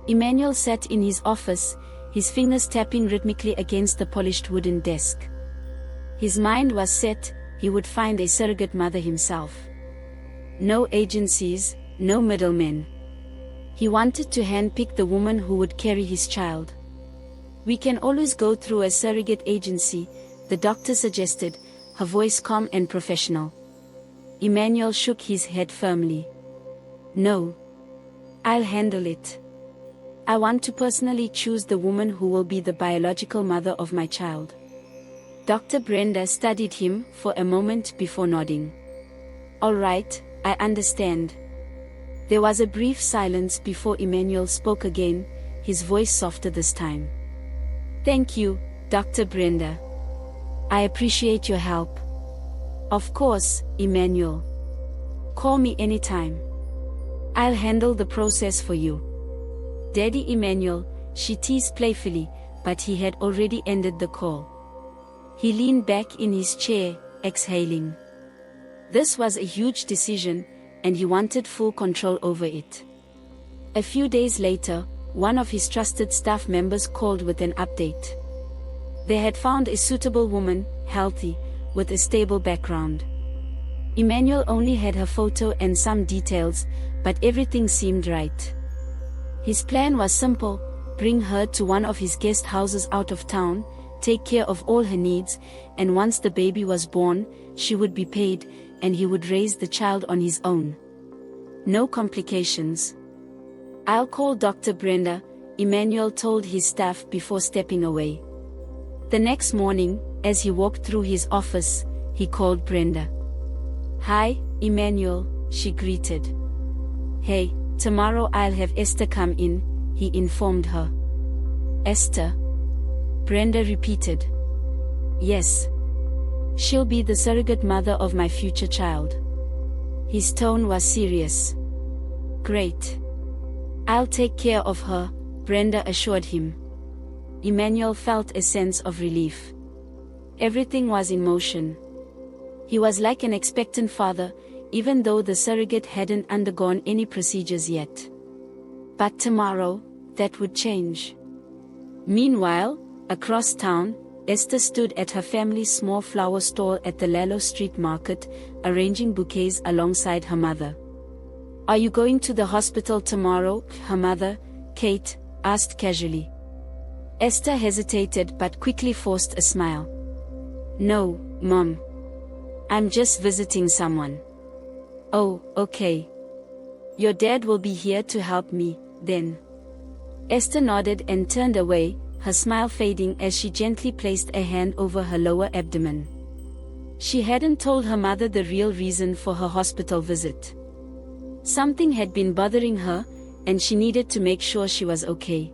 Emanuel sat in his office, his fingers tapping rhythmically against the polished wooden desk. His mind was set, he would find a surrogate mother himself. No agencies, no middlemen. He wanted to handpick the woman who would carry his child. "We can always go through a surrogate agency," the doctor suggested, her voice calm and professional. Emanuel shook his head firmly. "No. I'll handle it. I want to personally choose the woman who will be the biological mother of my child." Dr. Brenda studied him for a moment before nodding. "All right, I understand." There was a brief silence before Emanuel spoke again, his voice softer this time. "Thank you, Dr. Brenda. I appreciate your help." "Of course, Emanuel. Call me anytime. I'll handle the process for you." "Daddy Emanuel," she teased playfully, but he had already ended the call. He leaned back in his chair, exhaling. This was a huge decision, and he wanted full control over it. A few days later, one of his trusted staff members called with an update. They had found a suitable woman, healthy, with a stable background. Emanuel only had her photo and some details, but everything seemed right. His plan was simple: bring her to one of his guest houses out of town, take care of all her needs, and once the baby was born, she would be paid, and he would raise the child on his own. No complications. "I'll call Dr. Brenda," Emanuel told his staff before stepping away. The next morning, as he walked through his office, he called Brenda. "Hi, Emanuel," she greeted. "Hey, tomorrow I'll have Esther come in," he informed her. "Esther?" Brenda repeated. "Yes. She'll be the surrogate mother of my future child." His tone was serious. "Great. I'll take care of her," Brenda assured him. Emanuel felt a sense of relief. Everything was in motion. He was like an expectant father, even though the surrogate hadn't undergone any procedures yet. But tomorrow, that would change. Meanwhile, across town, Esther stood at her family's small flower stall at the Lalo Street Market, arranging bouquets alongside her mother. "Are you going to the hospital tomorrow?" her mother, Kate, asked casually. Esther hesitated but quickly forced a smile. "No, Mom. I'm just visiting someone." "Oh, okay. Your dad will be here to help me, then." Esther nodded and turned away, her smile fading as she gently placed a hand over her lower abdomen. She hadn't told her mother the real reason for her hospital visit. Something had been bothering her, and she needed to make sure she was okay.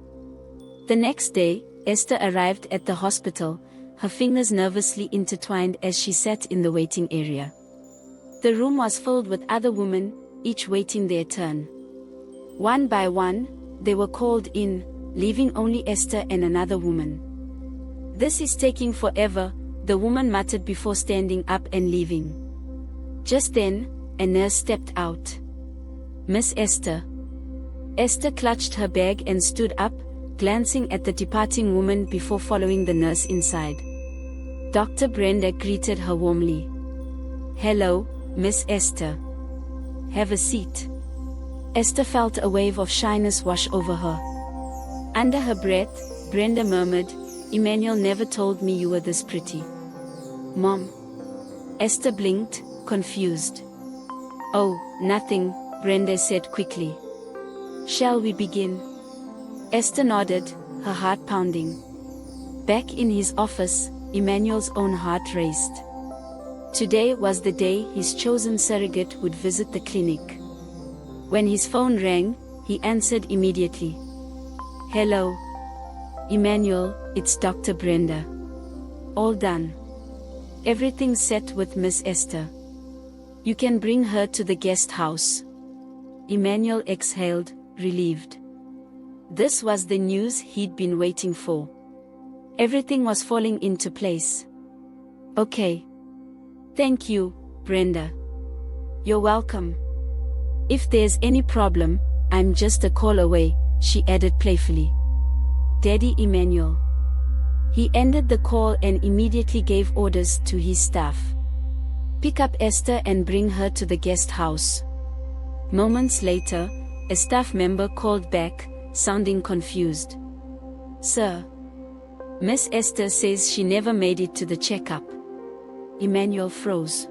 The next day, Esther arrived at the hospital, her fingers nervously intertwined as she sat in the waiting area. The room was filled with other women, each waiting their turn. One by one, they were called in, leaving only Esther and another woman. "This is taking forever," the woman muttered before standing up and leaving. Just then, a nurse stepped out. "Miss Esther." Esther clutched her bag and stood up, glancing at the departing woman before following the nurse inside. Dr. Brenda greeted her warmly. "Hello, Miss Esther. Have a seat." Esther felt a wave of shyness wash over her. Under her breath, Brenda murmured, "Emanuel never told me you were this pretty." "Mom." Esther blinked, confused. "Oh, nothing," Brenda said quickly. "Shall we begin?" Esther nodded, her heart pounding. Back in his office, Emanuel's own heart raced. Today was the day his chosen surrogate would visit the clinic. When his phone rang, he answered immediately. "Hello. Emanuel, it's Dr. Brenda. All done. Everything's set with Miss Esther. You can bring her to the guest house." Emanuel exhaled, relieved. This was the news he'd been waiting for. Everything was falling into place. "Okay. Thank you, Brenda." "You're welcome. If there's any problem, I'm just a call away," she added playfully. Daddy Emanuel. He ended the call and immediately gave orders to his staff. Pick up Esther and bring her to the guest house. Moments later, a staff member called back, sounding confused. Sir. Miss Esther says she never made it to the checkup. Emanuel froze.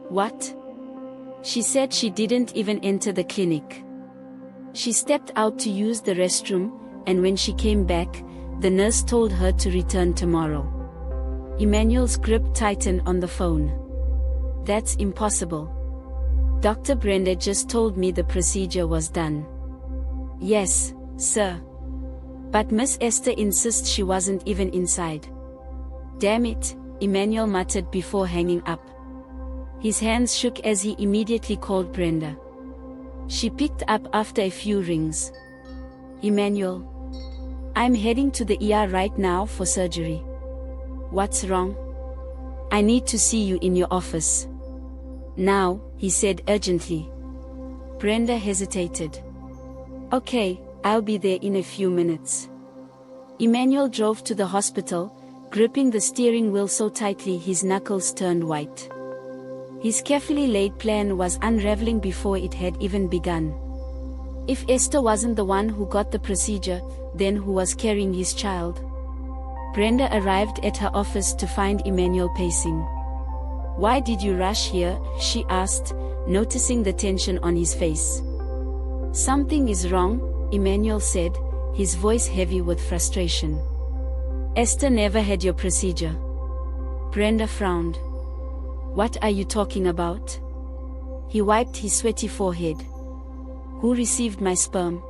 What? She said she didn't even enter the clinic. She stepped out to use the restroom, and when she came back, the nurse told her to return tomorrow. Emanuel's grip tightened on the phone. That's impossible. Dr. Brenda just told me the procedure was done. Yes, sir. But Miss Esther insists she wasn't even inside. Damn it, Emanuel muttered before hanging up. His hands shook as he immediately called Brenda. She picked up after a few rings. Emanuel. I'm heading to the ER right now for surgery. What's wrong? I need to see you in your office. Now, he said urgently. Brenda hesitated. Okay, I'll be there in a few minutes. Emanuel drove to the hospital, gripping the steering wheel so tightly his knuckles turned white. His carefully laid plan was unraveling before it had even begun. If Esther wasn't the one who got the procedure, then who was carrying his child? Brenda arrived at her office to find Emanuel pacing. Why did you rush here? She asked, noticing the tension on his face. Something is wrong, Emanuel said, his voice heavy with frustration. Esther never had your procedure. Brenda frowned. What are you talking about? He wiped his sweaty forehead. Who received my sperm?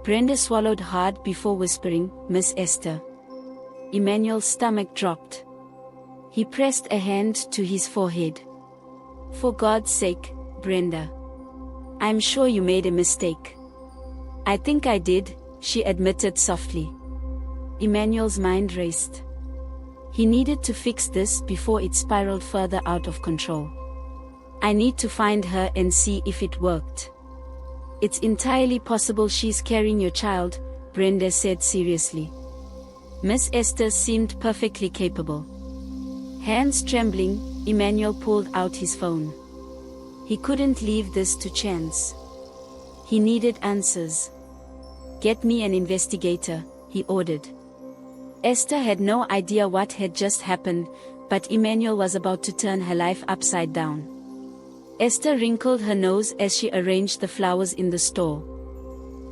Brenda swallowed hard before whispering, Miss Esther. Emanuel's stomach dropped. He pressed a hand to his forehead. For God's sake, Brenda. I'm sure you made a mistake. I think I did, she admitted softly. Emanuel's mind raced. He needed to fix this before it spiraled further out of control. I need to find her and see if it worked. It's entirely possible she's carrying your child, Brenda said seriously. Miss Esther seemed perfectly capable. Hands trembling, Emanuel pulled out his phone. He couldn't leave this to chance. He needed answers. Get me an investigator, he ordered. Esther had no idea what had just happened, but Emanuel was about to turn her life upside down. Esther wrinkled her nose as she arranged the flowers in the store.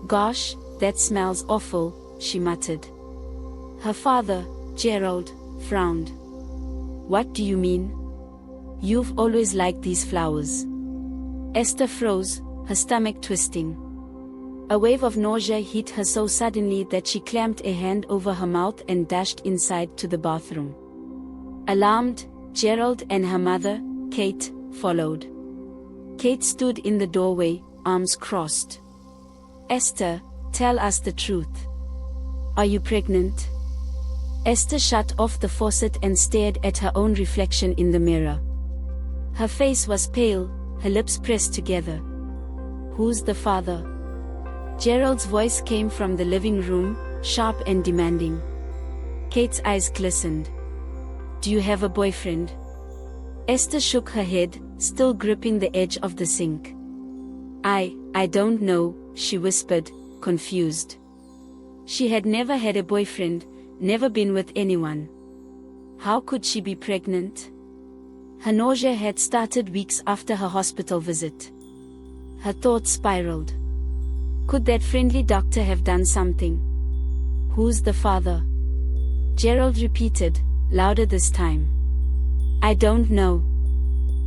Gosh, that smells awful, she muttered. Her father, Gerald, frowned. What do you mean? You've always liked these flowers. Esther froze, her stomach twisting. A wave of nausea hit her so suddenly that she clamped a hand over her mouth and dashed inside to the bathroom. Alarmed, Gerald and her mother, Kate, followed. Kate stood in the doorway, arms crossed. Esther, tell us the truth. Are you pregnant? Esther shut off the faucet and stared at her own reflection in the mirror. Her face was pale, her lips pressed together. Who's the father? Gerald's voice came from the living room, sharp and demanding. Kate's eyes glistened. Do you have a boyfriend? Esther shook her head, still gripping the edge of the sink. I don't know, she whispered, confused. She had never had a boyfriend, never been with anyone. How could she be pregnant? Her nausea had started weeks after her hospital visit. Her thoughts spiraled. Could that friendly doctor have done something? Who's the father? Gerald repeated, louder this time. I don't know.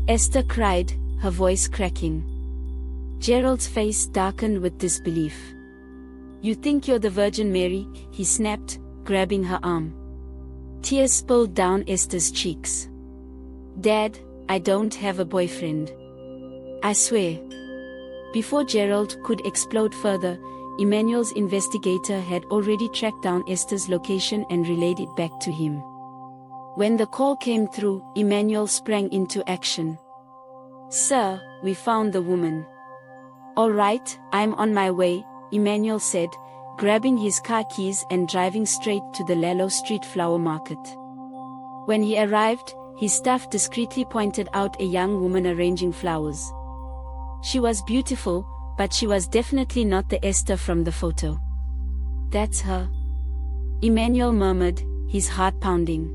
Esther cried, her voice cracking. Gerald's face darkened with disbelief. You think you're the Virgin Mary, he snapped, grabbing her arm. Tears spilled down Esther's cheeks. Dad, I don't have a boyfriend. I swear. Before Gerald could explode further, Emanuel's investigator had already tracked down Esther's location and relayed it back to him. When the call came through, Emanuel sprang into action. Sir, we found the woman. All right, I'm on my way, Emanuel said, grabbing his car keys and driving straight to the Lalo Street flower market. When he arrived, his staff discreetly pointed out a young woman arranging flowers. She was beautiful, but she was definitely not the Esther from the photo. That's her, Emanuel murmured, his heart pounding.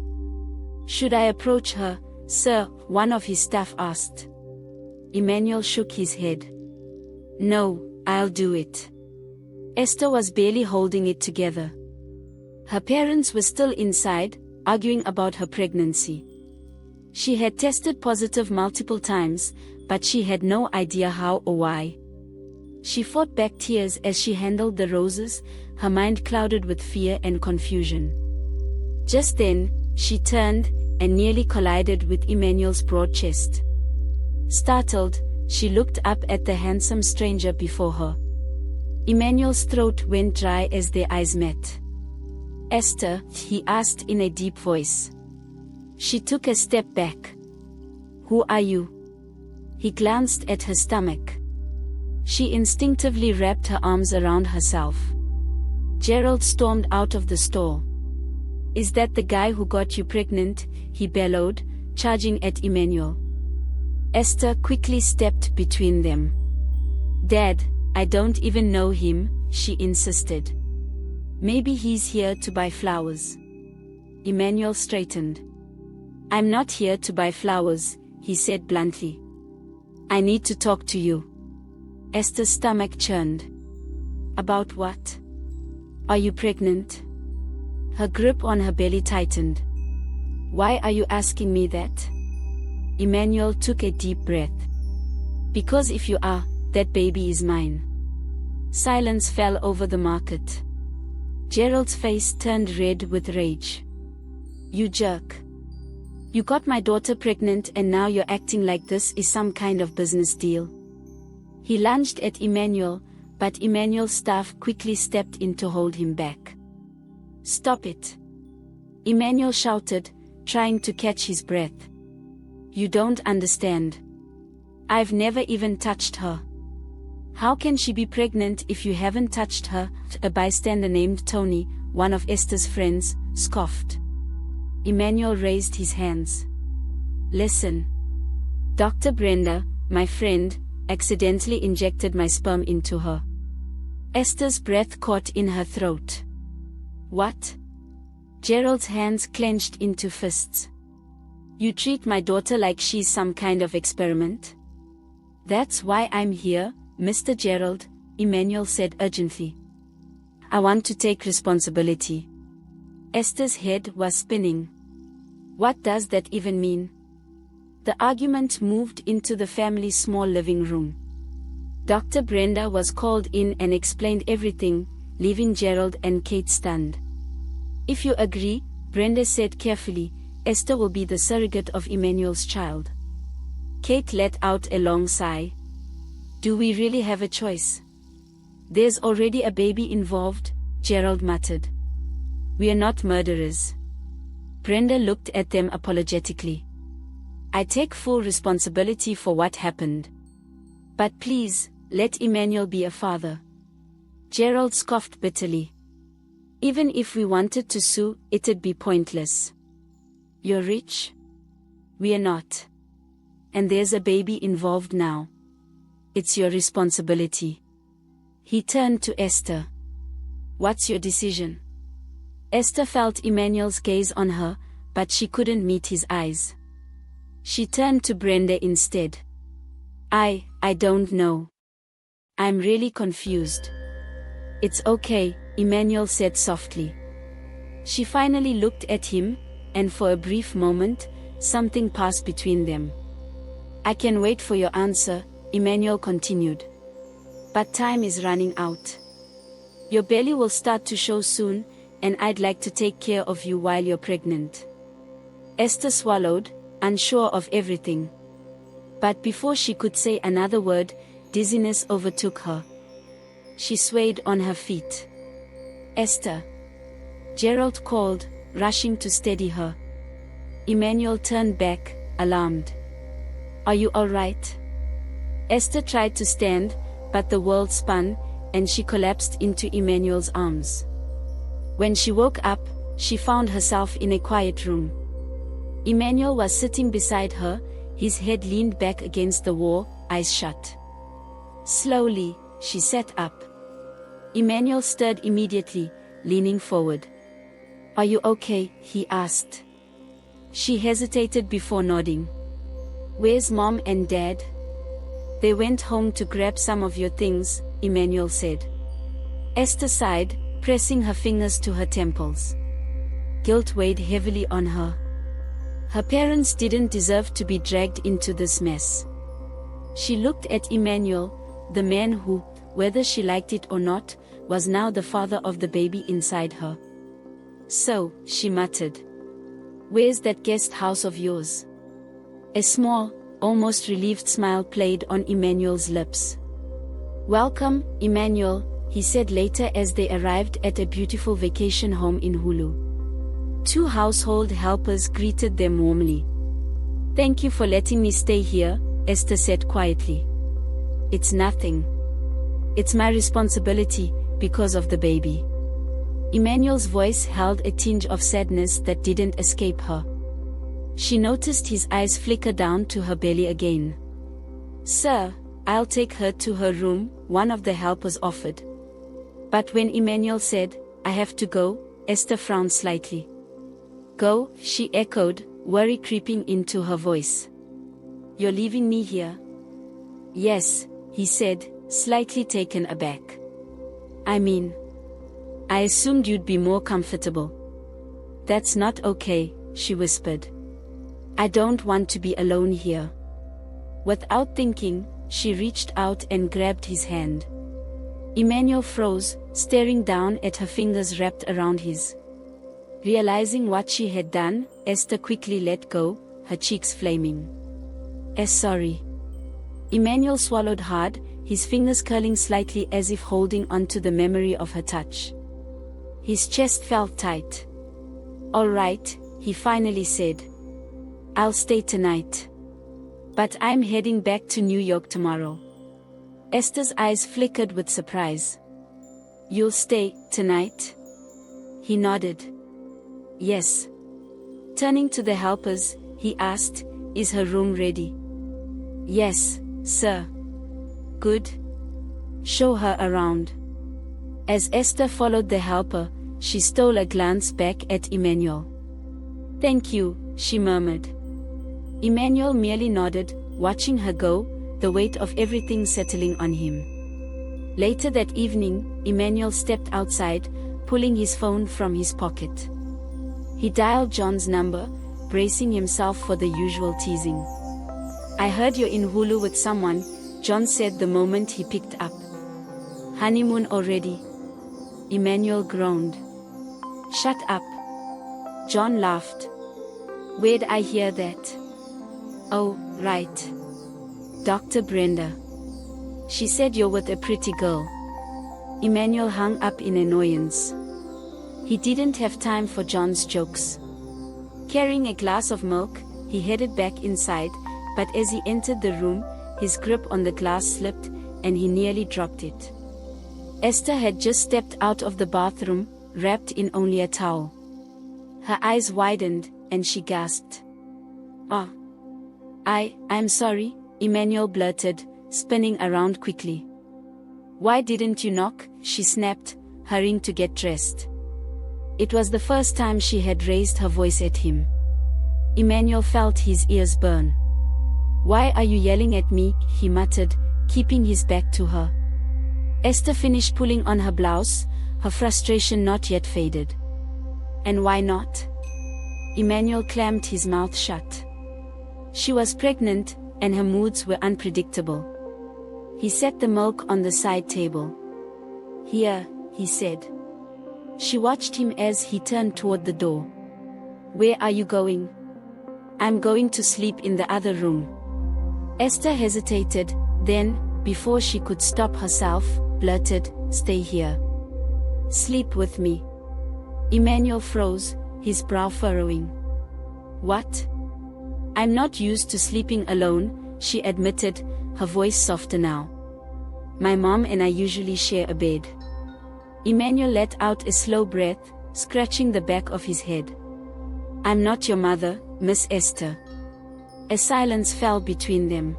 Should I approach her, sir? One of his staff asked. Emanuel shook his head. No, I'll do it. Esther was barely holding it together. Her parents were still inside, arguing about her pregnancy. She had tested positive multiple times, but she had no idea how or why. She fought back tears as she handled the roses, her mind clouded with fear and confusion. Just then, she turned and nearly collided with Emanuel's broad chest. Startled, she looked up at the handsome stranger before her. Emanuel's throat went dry as their eyes met. Esther, he asked in a deep voice. She took a step back. Who are you? He glanced at her stomach. She instinctively wrapped her arms around herself. Gerald stormed out of the store. Is that the guy who got you pregnant? He bellowed, charging at Emanuel. Esther quickly stepped between them. Dad, I don't even know him, she insisted. Maybe he's here to buy flowers. Emanuel straightened. I'm not here to buy flowers, he said bluntly. I need to talk to you. Esther's stomach churned. About what? Are you pregnant? Her grip on her belly tightened. Why are you asking me that? Emanuel took a deep breath. Because if you are, that baby is mine. Silence fell over the market. Gerald's face turned red with rage. You jerk. You got my daughter pregnant and now you're acting like this is some kind of business deal. He lunged at Emanuel, but Emanuel's staff quickly stepped in to hold him back. Stop it! Emanuel shouted, trying to catch his breath. You don't understand. I've never even touched her. How can she be pregnant if you haven't touched her? A bystander named Tony, one of Esther's friends, scoffed. Emanuel raised his hands. Listen. Dr. Brenda, my friend, accidentally injected my sperm into her. Esther's breath caught in her throat. What? Gerald's hands clenched into fists. You treat my daughter like she's some kind of experiment? That's why I'm here, Mr. Gerald, Emanuel said urgently. I want to take responsibility. Esther's head was spinning. What does that even mean? The argument moved into the family's small living room. Dr. Brenda was called in and explained everything, leaving Gerald and Kate stunned. If you agree, Brenda said carefully, Esther will be the surrogate of Emanuel's child. Kate let out a long sigh. Do we really have a choice? There's already a baby involved, Gerald muttered. We are not murderers. Brenda looked at them apologetically. I take full responsibility for what happened. But please, let Emanuel be a father. Gerald scoffed bitterly. Even if we wanted to sue, it'd be pointless. You're rich? We are not. And there's a baby involved now. It's your responsibility. He turned to Esther. What's your decision? Esther felt Emanuel's gaze on her, but she couldn't meet his eyes. She turned to Brenda instead. I don't know. I'm really confused. It's okay, Emanuel said softly. She finally looked at him, and for a brief moment, something passed between them. I can wait for your answer, Emanuel continued. But time is running out. Your belly will start to show soon, and I'd like to take care of you while you're pregnant. Esther swallowed, unsure of everything. But before she could say another word, dizziness overtook her. She swayed on her feet. Esther! Gerald called, rushing to steady her. Emanuel turned back, alarmed. Are you all right? Esther tried to stand, but the world spun, and she collapsed into Emanuel's arms. When she woke up, she found herself in a quiet room. Emanuel was sitting beside her, his head leaned back against the wall, eyes shut. Slowly, she sat up. Emanuel stirred immediately, leaning forward. "Are you okay?" he asked. She hesitated before nodding. "Where's Mom and Dad?" "They went home to grab some of your things," Emanuel said. Esther sighed, pressing her fingers to her temples. Guilt weighed heavily on her. Her parents didn't deserve to be dragged into this mess. She looked at Emanuel, the man who, whether she liked it or not, was now the father of the baby inside her. "So," she muttered. "Where's that guest house of yours?" A small, almost relieved smile played on Emanuel's lips. "Welcome, Emanuel," he said later as they arrived at a beautiful vacation home in Hulu. 2 household helpers greeted them warmly. "Thank you for letting me stay here," Esther said quietly. "It's nothing. It's my responsibility, because of the baby." Emanuel's voice held a tinge of sadness that didn't escape her. She noticed his eyes flicker down to her belly again. "Sir, I'll take her to her room," one of the helpers offered. But when Emanuel said, "I have to go," Esther frowned slightly. "Go," she echoed, worry creeping into her voice. "You're leaving me here?" "Yes," he said, slightly taken aback. I assumed you'd be more comfortable." "That's not okay," she whispered. "I don't want to be alone here." Without thinking, she reached out and grabbed his hand. Emanuel froze, staring down at her fingers wrapped around his. Realizing what she had done, Esther quickly let go, her cheeks flaming. Sorry." Emanuel swallowed hard, his fingers curling slightly as if holding onto the memory of her touch. His chest felt tight. "All right," he finally said. "I'll stay tonight. But I'm heading back to New York tomorrow." Esther's eyes flickered with surprise. "You'll stay tonight?" He nodded. "Yes." Turning to the helpers, he asked, "Is her room ready?" "Yes, sir." "Good. Show her around." As Esther followed the helper, she stole a glance back at Emanuel. "Thank you," she murmured. Emanuel merely nodded, watching her go, the weight of everything settling on him. Later that evening, Emanuel stepped outside, pulling his phone from his pocket. He dialed John's number, bracing himself for the usual teasing. "I heard you're in Hulu with someone," John said the moment he picked up. "Honeymoon already?" Emanuel groaned. "Shut up." John laughed. "Where'd I hear that?" "Oh, right. Dr. Brenda. She said you're with a pretty girl." Emanuel hung up in annoyance. He didn't have time for John's jokes. Carrying a glass of milk, he headed back inside, but as he entered the room, his grip on the glass slipped, and he nearly dropped it. Esther had just stepped out of the bathroom, wrapped in only a towel. Her eyes widened, and she gasped. "Oh. I'm sorry," Emanuel blurted, spinning around quickly. "Why didn't you knock?" she snapped, hurrying to get dressed. It was the first time she had raised her voice at him. Emanuel felt his ears burn. "Why are you yelling at me?" he muttered, keeping his back to her. Esther finished pulling on her blouse, her frustration not yet faded. "And why not?" Emanuel clamped his mouth shut. She was pregnant, and her moods were unpredictable. He set the milk on the side table. "Here," he said. She watched him as he turned toward the door. "Where are you going?" "I'm going to sleep in the other room." Esther hesitated, then, before she could stop herself, blurted, "Stay here. Sleep with me." Emanuel froze, his brow furrowing. "What?" "I'm not used to sleeping alone," she admitted, her voice softer now. My mom and I usually share a bed. Emanuel let out a slow breath, scratching the back of his head. I'm not your mother, Miss Esther. A silence fell between them.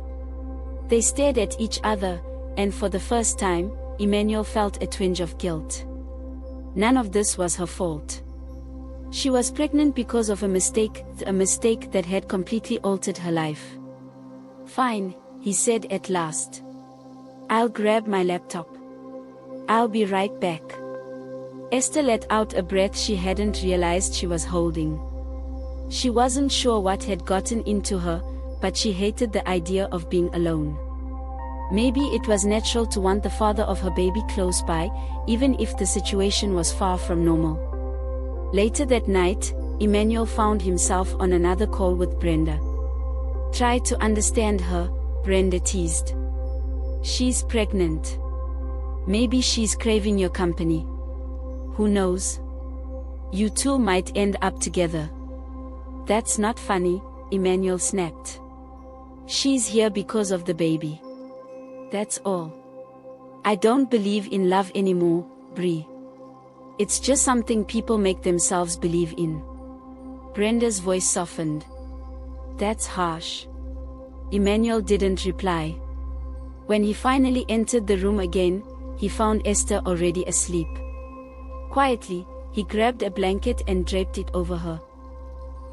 They stared at each other, and for the first time, Emanuel felt a twinge of guilt. None of this was her fault. She was pregnant because of a mistake that had completely altered her life. Fine, he said at last. I'll grab my laptop. I'll be right back. Esther let out a breath she hadn't realized she was holding. She wasn't sure what had gotten into her, but she hated the idea of being alone. Maybe it was natural to want the father of her baby close by, even if the situation was far from normal. Later that night, Emanuel found himself on another call with Brenda. Try to understand her, Brenda teased. She's pregnant. Maybe she's craving your company. Who knows? You two might end up together. That's not funny, Emanuel snapped. She's here because of the baby. That's all. I don't believe in love anymore, Bree. It's just something people make themselves believe in. Brenda's voice softened. That's harsh. Emanuel didn't reply. When he finally entered the room again, he found Esther already asleep. Quietly, he grabbed a blanket and draped it over her.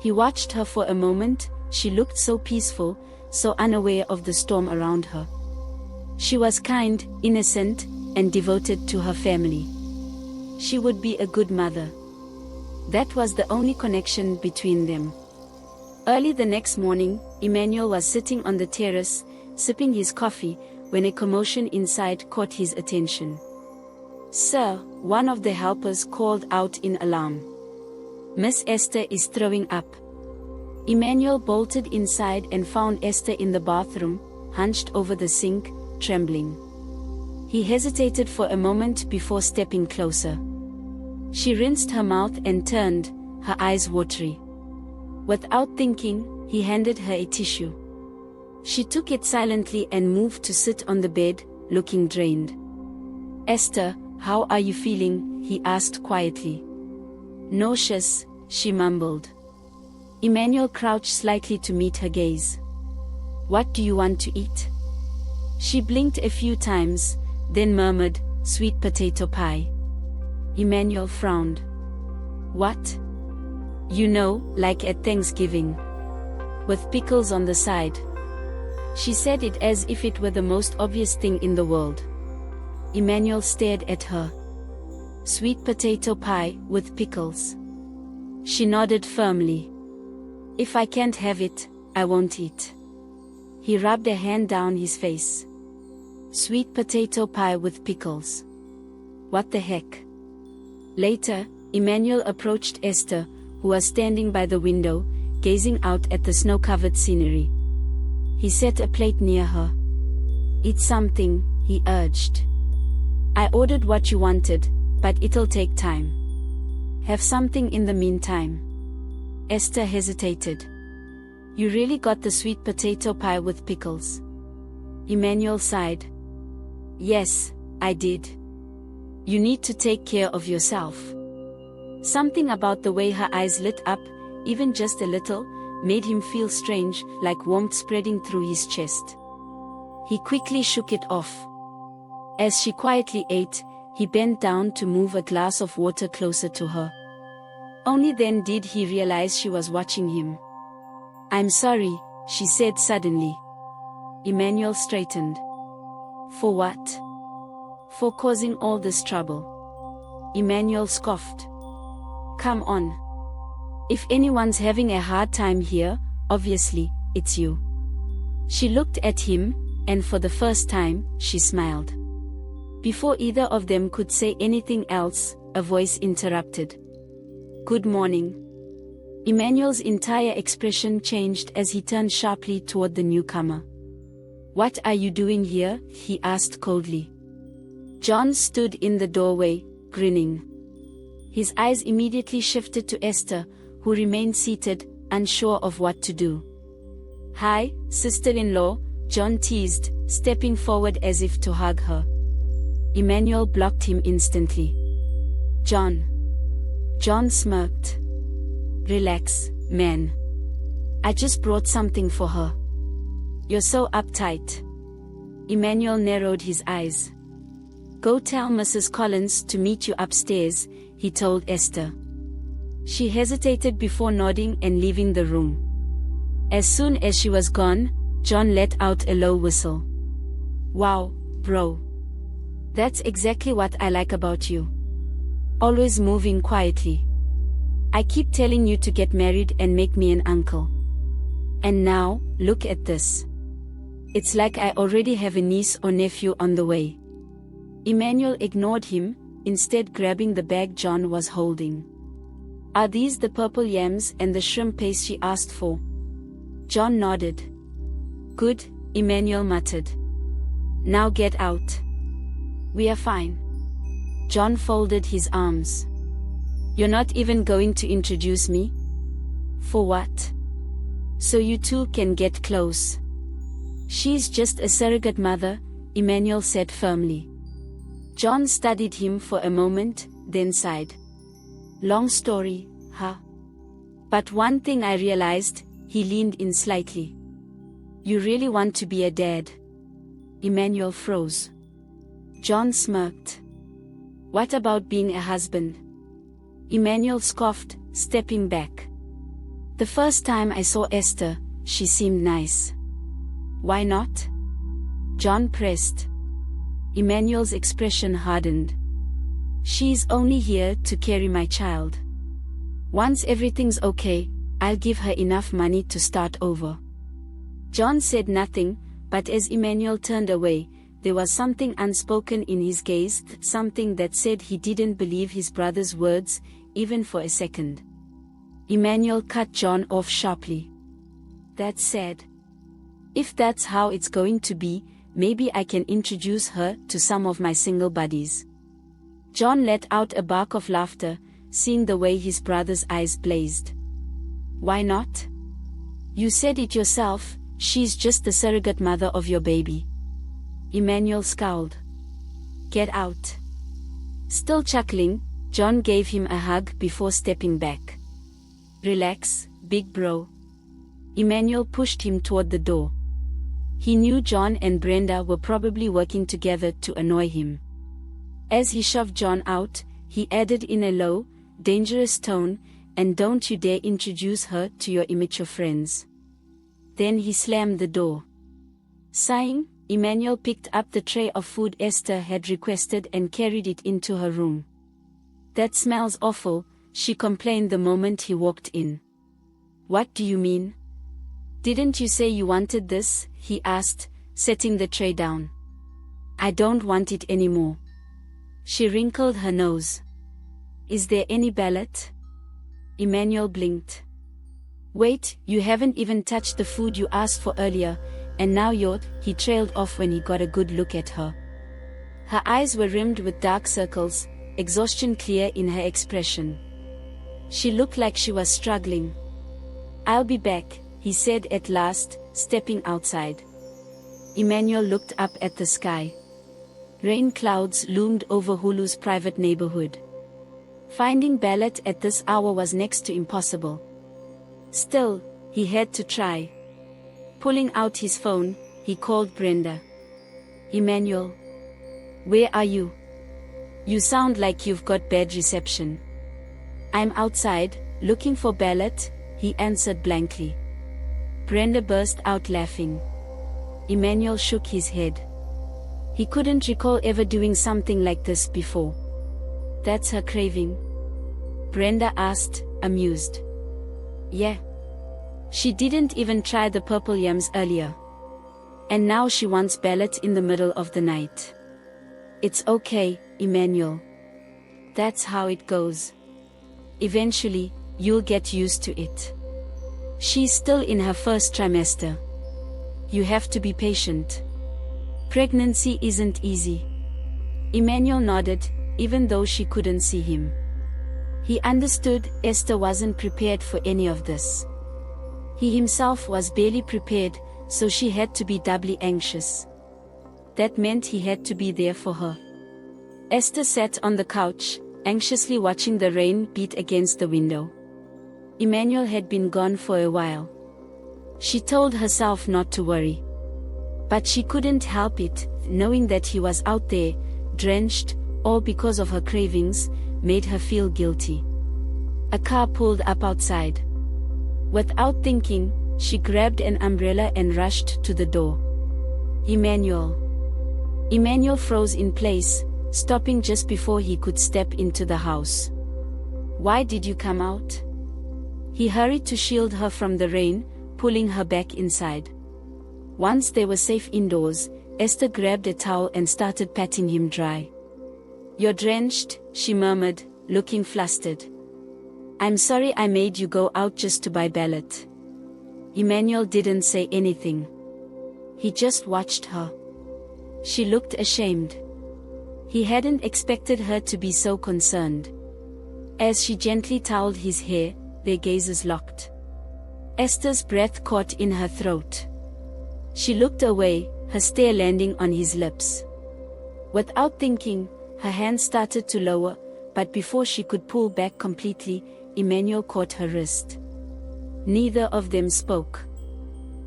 He watched her for a moment. She looked so peaceful, so unaware of the storm around her. She was kind, innocent, and devoted to her family. She would be a good mother. That was the only connection between them. Early the next morning, Emanuel was sitting on the terrace, sipping his coffee, when a commotion inside caught his attention. Sir, one of the helpers called out in alarm. Miss Esther is throwing up. Emanuel bolted inside and found Esther in the bathroom, hunched over the sink, trembling. He hesitated for a moment before stepping closer. She rinsed her mouth and turned, her eyes watery. Without thinking, he handed her a tissue. She took it silently and moved to sit on the bed, looking drained. Esther, how are you feeling? He asked quietly. Nauseous, she mumbled. Emanuel crouched slightly to meet her gaze. What do you want to eat? She blinked a few times, then murmured, sweet potato pie. Emanuel frowned. What? You know, like at Thanksgiving. With pickles on the side. She said it as if it were the most obvious thing in the world. Emanuel stared at her. Sweet potato pie, with pickles. She nodded firmly. If I can't have it, I won't eat. He rubbed a hand down his face. Sweet potato pie with pickles. What the heck? Later, Emanuel approached Esther, who was standing by the window, gazing out at the snow-covered scenery. He set a plate near her. Eat something, he urged. I ordered what you wanted, but it'll take time. Have something in the meantime. Esther hesitated. You really got the sweet potato pie with pickles? Emanuel sighed. Yes, I did. You need to take care of yourself. Something about the way her eyes lit up, even just a little, made him feel strange, like warmth spreading through his chest. He quickly shook it off. As she quietly ate, he bent down to move a glass of water closer to her. Only then did he realize she was watching him. I'm sorry, she said suddenly. Emanuel straightened. For what? For causing all this trouble. Emanuel scoffed. Come on. If anyone's having a hard time here, obviously, it's you. She looked at him, and for the first time, she smiled. Before either of them could say anything else, a voice interrupted. Good morning. Emanuel's entire expression changed as he turned sharply toward the newcomer. What are you doing here? He asked coldly. John stood in the doorway, grinning. His eyes immediately shifted to Esther, who remained seated, unsure of what to do. Hi, sister-in-law, John teased, stepping forward as if to hug her. Emanuel blocked him instantly. John. John smirked. Relax, man. I just brought something for her. You're so uptight. Emanuel narrowed his eyes. Go tell Mrs. Collins to meet you upstairs, he told Esther. She hesitated before nodding and leaving the room. As soon as she was gone, John let out a low whistle. Wow, bro. That's exactly what I like about you. Always moving quietly. I keep telling you to get married and make me an uncle. And now, look at this. It's like I already have a niece or nephew on the way. Emanuel ignored him, instead grabbing the bag John was holding. Are these the purple yams and the shrimp paste she asked for? John nodded. Good, Emanuel muttered. Now get out. We are fine. John folded his arms. You're not even going to introduce me? For what? So you two can get close. She's just a surrogate mother, Emanuel said firmly. John studied him for a moment, then sighed. Long story, huh? But one thing I realized, he leaned in slightly. You really want to be a dad? Emanuel froze. John smirked. What about being a husband? Emanuel scoffed, stepping back. The first time I saw Esther, she seemed nice. Why not? John pressed. Emanuel's expression hardened. She's only here to carry my child. Once everything's okay, I'll give her enough money to start over. John said nothing, but as Emanuel turned away, there was something unspoken in his gaze, something that said he didn't believe his brother's words, even for a second. Emanuel cut John off sharply. That's sad. If that's how it's going to be, maybe I can introduce her to some of my single buddies. John let out a bark of laughter, seeing the way his brother's eyes blazed. Why not? You said it yourself, she's just the surrogate mother of your baby. Emanuel scowled. Get out. Still chuckling, John gave him a hug before stepping back. Relax, big bro. Emanuel pushed him toward the door. He knew John and Brenda were probably working together to annoy him. As he shoved John out, he added in a low, dangerous tone, and don't you dare introduce her to your immature friends. Then he slammed the door. Sighing, Emanuel picked up the tray of food Esther had requested and carried it into her room. That smells awful, she complained the moment he walked in. What do you mean? Didn't you say you wanted this? He asked, setting the tray down. I don't want it anymore. She wrinkled her nose. Is there any ballot? Emanuel blinked. Wait, you haven't even touched the food you asked for earlier, and now he trailed off when he got a good look at her. Her eyes were rimmed with dark circles, exhaustion clear in her expression. She looked like she was struggling. I'll be back, he said at last, stepping outside. Emanuel looked up at the sky. Rain clouds loomed over Hulu's private neighborhood. Finding ballot at this hour was next to impossible. Still, he had to try. Pulling out his phone, he called Brenda. Emanuel. Where are you? You sound like you've got bad reception. I'm outside, looking for ballot, he answered blankly. Brenda burst out laughing. Emanuel shook his head. He couldn't recall ever doing something like this before. That's her craving? Brenda asked, amused. Yeah. She didn't even try the purple yams earlier. And now she wants ballot in the middle of the night. It's okay, Emanuel. That's how it goes. Eventually, you'll get used to it. She's still in her first trimester. You have to be patient. Pregnancy isn't easy. Emanuel nodded, even though she couldn't see him. He understood Esther wasn't prepared for any of this. He himself was barely prepared, so she had to be doubly anxious. That meant he had to be there for her. Esther sat on the couch, anxiously watching the rain beat against the window. Emanuel had been gone for a while. She told herself not to worry. But she couldn't help it, knowing that he was out there, drenched, all because of her cravings, made her feel guilty. A car pulled up outside. Without thinking, she grabbed an umbrella and rushed to the door. Emanuel. Emanuel froze in place, stopping just before he could step into the house. Why did you come out? He hurried to shield her from the rain, pulling her back inside. Once they were safe indoors, Esther grabbed a towel and started patting him dry. You're drenched, she murmured, looking flustered. I'm sorry I made you go out just to buy ballot. Emanuel didn't say anything. He just watched her. She looked ashamed. He hadn't expected her to be so concerned. As she gently toweled his hair, their gazes locked. Esther's breath caught in her throat. She looked away, her stare landing on his lips. Without thinking, her hand started to lower, but before she could pull back completely, Emanuel caught her wrist. Neither of them spoke.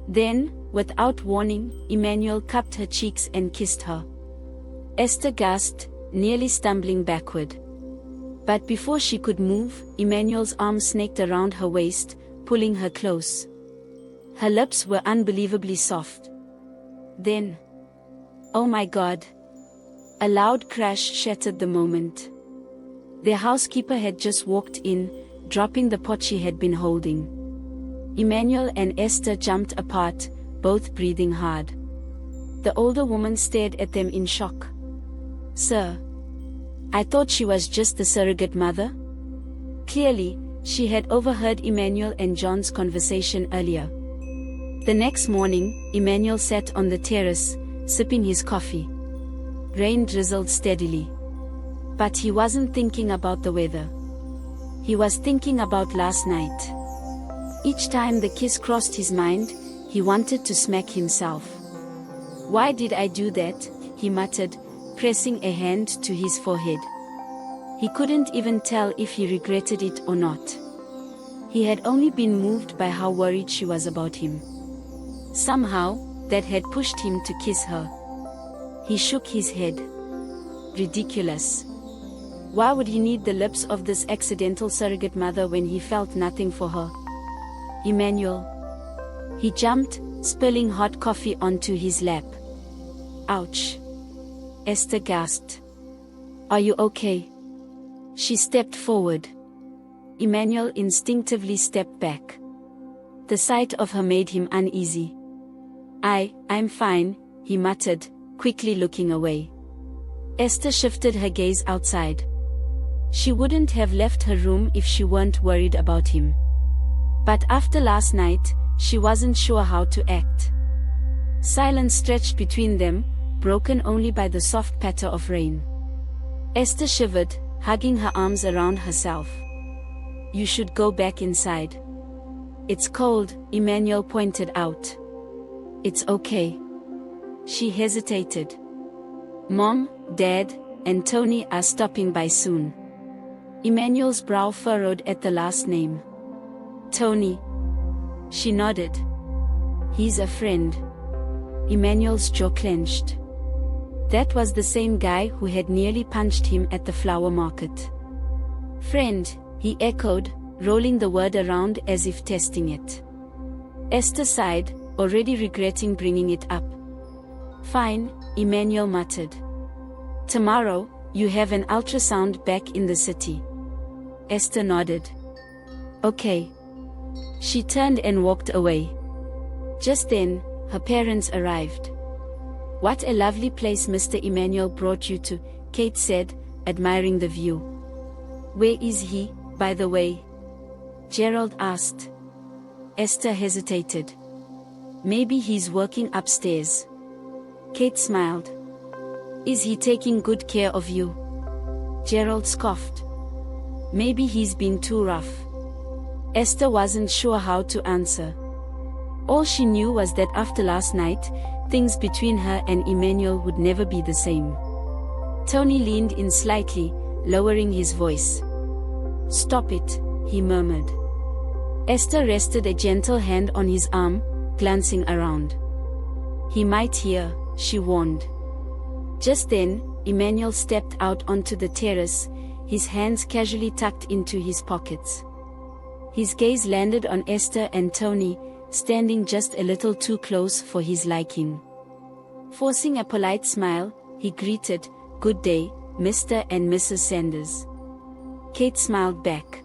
Then, without warning, Emanuel cupped her cheeks and kissed her. Esther gasped, nearly stumbling backward. But before she could move, Emanuel's arm snaked around her waist, pulling her close. Her lips were unbelievably soft. Then, oh my God! A loud crash shattered the moment. Their housekeeper had just walked in, dropping the pot she had been holding. Emanuel and Esther jumped apart, both breathing hard. The older woman stared at them in shock. Sir, I thought she was just the surrogate mother? Clearly, she had overheard Emanuel and John's conversation earlier. The next morning, Emanuel sat on the terrace, sipping his coffee. Rain drizzled steadily. But he wasn't thinking about the weather. He was thinking about last night. Each time the kiss crossed his mind, he wanted to smack himself. Why did I do that? He muttered, pressing a hand to his forehead. He couldn't even tell if he regretted it or not. He had only been moved by how worried she was about him. Somehow, that had pushed him to kiss her. He shook his head. Ridiculous. Why would he need the lips of this accidental surrogate mother when he felt nothing for her? Emanuel. He jumped, spilling hot coffee onto his lap. Ouch. Esther gasped. Are you okay? She stepped forward. Emanuel instinctively stepped back. The sight of her made him uneasy. I'm fine, he muttered, quickly looking away. Esther shifted her gaze outside. She wouldn't have left her room if she weren't worried about him. But after last night, she wasn't sure how to act. Silence stretched between them, broken only by the soft patter of rain. Esther shivered, hugging her arms around herself. You should go back inside. It's cold, Emanuel pointed out. It's okay. She hesitated. Mom, Dad, and Tony are stopping by soon. Emanuel's brow furrowed at the last name. Tony. She nodded. He's a friend. Emanuel's jaw clenched. That was the same guy who had nearly punched him at the flower market. Friend, he echoed, rolling the word around as if testing it. Esther sighed, already regretting bringing it up. Fine, Emanuel muttered. Tomorrow, you have an ultrasound back in the city. Esther nodded. Okay. She turned and walked away. Just then, her parents arrived. What a lovely place Mr. Emanuel brought you to, Kate said, admiring the view. Where is he, by the way? Gerald asked. Esther hesitated. Maybe he's working upstairs. Kate smiled. Is he taking good care of you? Gerald scoffed. Maybe he's been too rough. Esther wasn't sure how to answer. All she knew was that after last night, things between her and Emanuel would never be the same. Tony leaned in slightly, lowering his voice. "Stop it," he murmured. Esther rested a gentle hand on his arm, glancing around. "He might hear," she warned. Just then, Emanuel stepped out onto the terrace, his hands casually tucked into his pockets. His gaze landed on Esther and Tony, standing just a little too close for his liking. Forcing a polite smile, he greeted, "Good day, Mr. and Mrs. Sanders." Kate smiled back.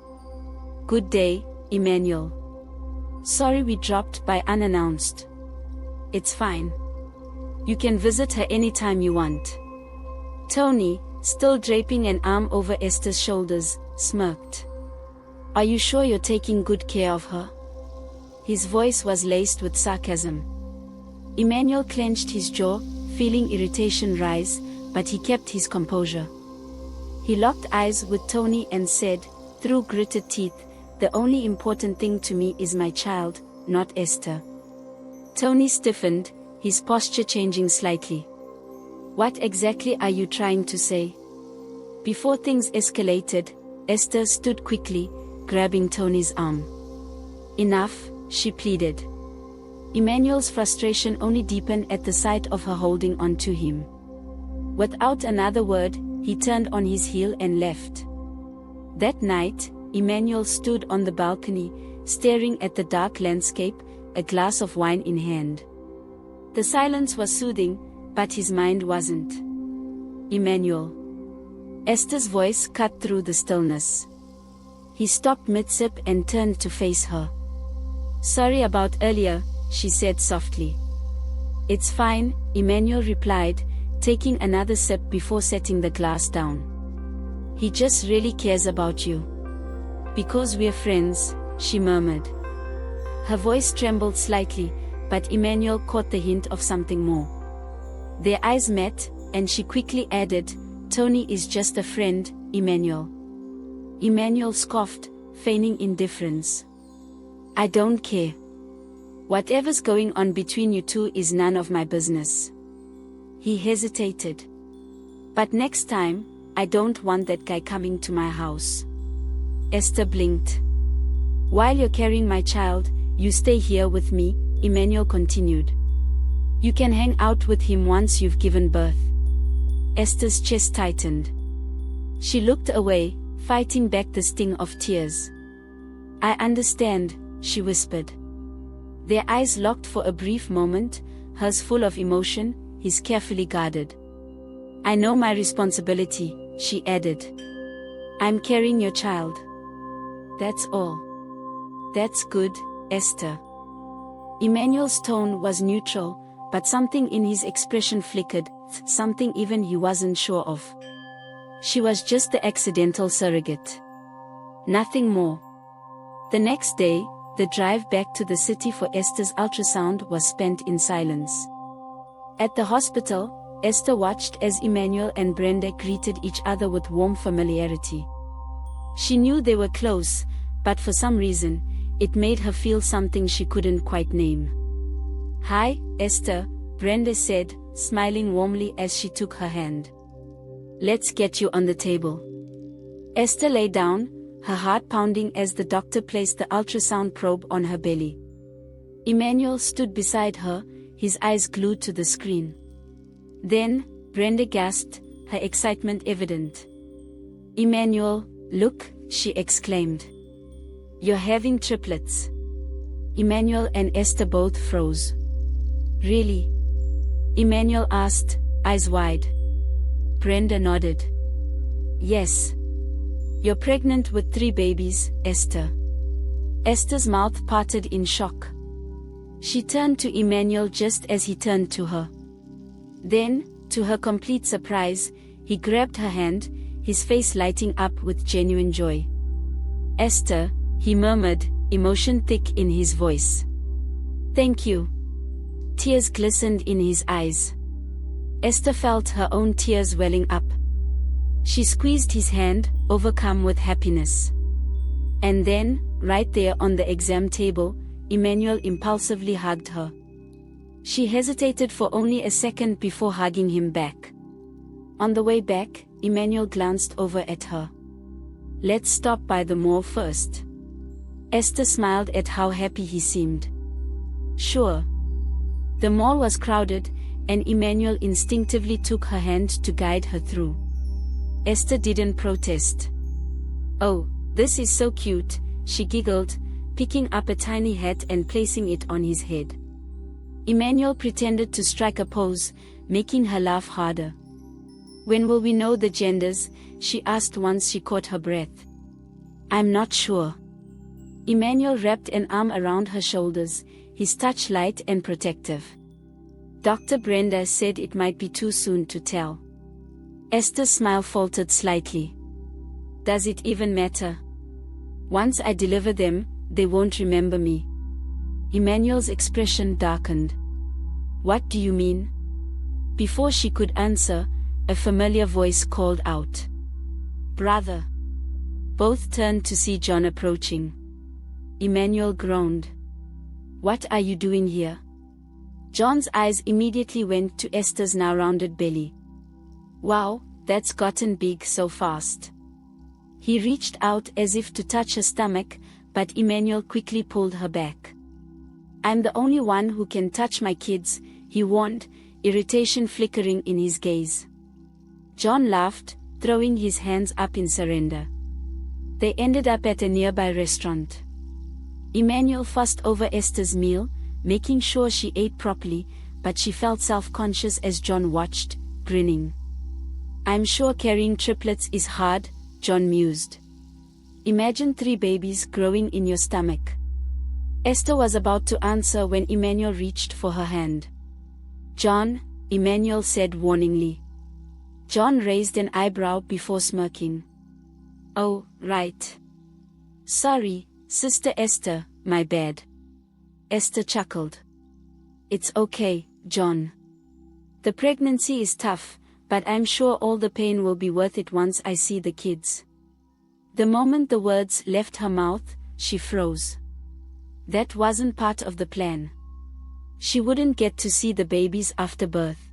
"Good day, Emanuel. Sorry we dropped by unannounced." "It's fine. You can visit her anytime you want." Tony, still draping an arm over Esther's shoulders, smirked. "Are you sure you're taking good care of her?" His voice was laced with sarcasm. Emanuel clenched his jaw, feeling irritation rise, but he kept his composure. He locked eyes with Tony and said, through gritted teeth, "The only important thing to me is my child, not Esther." Tony stiffened, his posture changing slightly. "What exactly are you trying to say?" Before things escalated, Esther stood quickly, grabbing Tony's arm. "Enough," she pleaded. Emanuel's frustration only deepened at the sight of her holding on to him. Without another word, he turned on his heel and left. That night, Emanuel stood on the balcony, staring at the dark landscape, a glass of wine in hand. The silence was soothing, but his mind wasn't. "Emanuel." Esther's voice cut through the stillness. He stopped mid-sip and turned to face her. "Sorry about earlier," she said softly. "It's fine," Emanuel replied, taking another sip before setting the glass down. "He just really cares about you." "Because we're friends," she murmured. Her voice trembled slightly, but Emanuel caught the hint of something more. Their eyes met, and she quickly added, "Tony is just a friend, Emanuel." Emanuel scoffed, feigning indifference. "I don't care. Whatever's going on between you two is none of my business." He hesitated. "But next time, I don't want that guy coming to my house." Esther blinked. "While you're carrying my child, you stay here with me," Emanuel continued. "You can hang out with him once you've given birth." Esther's chest tightened. She looked away, fighting back the sting of tears. "I understand," she whispered. Their eyes locked for a brief moment, hers full of emotion, his carefully guarded. "I know my responsibility," she added. "I'm carrying your child. That's all." "That's good, Esther." Emanuel's tone was neutral, but something in his expression flickered, something even he wasn't sure of. She was just the accidental surrogate. Nothing more. The next day, the drive back to the city for Esther's ultrasound was spent in silence. At the hospital, Esther watched as Emanuel and Brenda greeted each other with warm familiarity. She knew they were close, but for some reason, it made her feel something she couldn't quite name. "Hi, Esther," Brenda said, smiling warmly as she took her hand. "Let's get you on the table." Esther lay down, her heart pounding as the doctor placed the ultrasound probe on her belly. Emanuel stood beside her, his eyes glued to the screen. Then, Brenda gasped, her excitement evident. "Emanuel, look," she exclaimed. "You're having triplets." Emanuel and Esther both froze. "Really?" Emanuel asked, eyes wide. Brenda nodded. "Yes. You're pregnant with 3 babies, Esther." Esther's mouth parted in shock. She turned to Emanuel just as he turned to her. Then, to her complete surprise, he grabbed her hand, his face lighting up with genuine joy. "Esther," he murmured, emotion thick in his voice. "Thank you." Tears glistened in his eyes. Esther felt her own tears welling up. She squeezed his hand, overcome with happiness. And then, right there on the exam table, Emanuel impulsively hugged her. She hesitated for only a second before hugging him back. On the way back, Emanuel glanced over at her. "Let's stop by the mall first." Esther smiled at how happy he seemed. "Sure." The mall was crowded, and Emanuel instinctively took her hand to guide her through. Esther didn't protest. "Oh, this is so cute," she giggled, picking up a tiny hat and placing it on his head. Emanuel pretended to strike a pose, making her laugh harder. "When will we know the genders?" she asked once she caught her breath. "I'm not sure." Emanuel wrapped an arm around her shoulders, his touch light and protective. "Dr. Brenda said it might be too soon to tell." Esther's smile faltered slightly. "Does it even matter? Once I deliver them, they won't remember me." Emanuel's expression darkened. "What do you mean?" Before she could answer, a familiar voice called out, "Brother." Both turned to see John approaching. Emanuel groaned. "What are you doing here?" John's eyes immediately went to Esther's now rounded belly. "Wow, that's gotten big so fast." He reached out as if to touch her stomach, but Emanuel quickly pulled her back. "I'm the only one who can touch my kids," he warned, irritation flickering in his gaze. John laughed, throwing his hands up in surrender. They ended up at a nearby restaurant. Emanuel fussed over Esther's meal, making sure she ate properly, but she felt self-conscious as John watched, grinning. "I'm sure carrying triplets is hard," John mused. "Imagine 3 babies growing in your stomach." Esther was about to answer when Emanuel reached for her hand. "John," Emanuel said warningly. John raised an eyebrow before smirking. "Oh, right. Sorry, Sister Esther, my bad." Esther chuckled. "It's okay, John. The pregnancy is tough, but I'm sure all the pain will be worth it once I see the kids." The moment the words left her mouth, she froze. That wasn't part of the plan. She wouldn't get to see the babies after birth.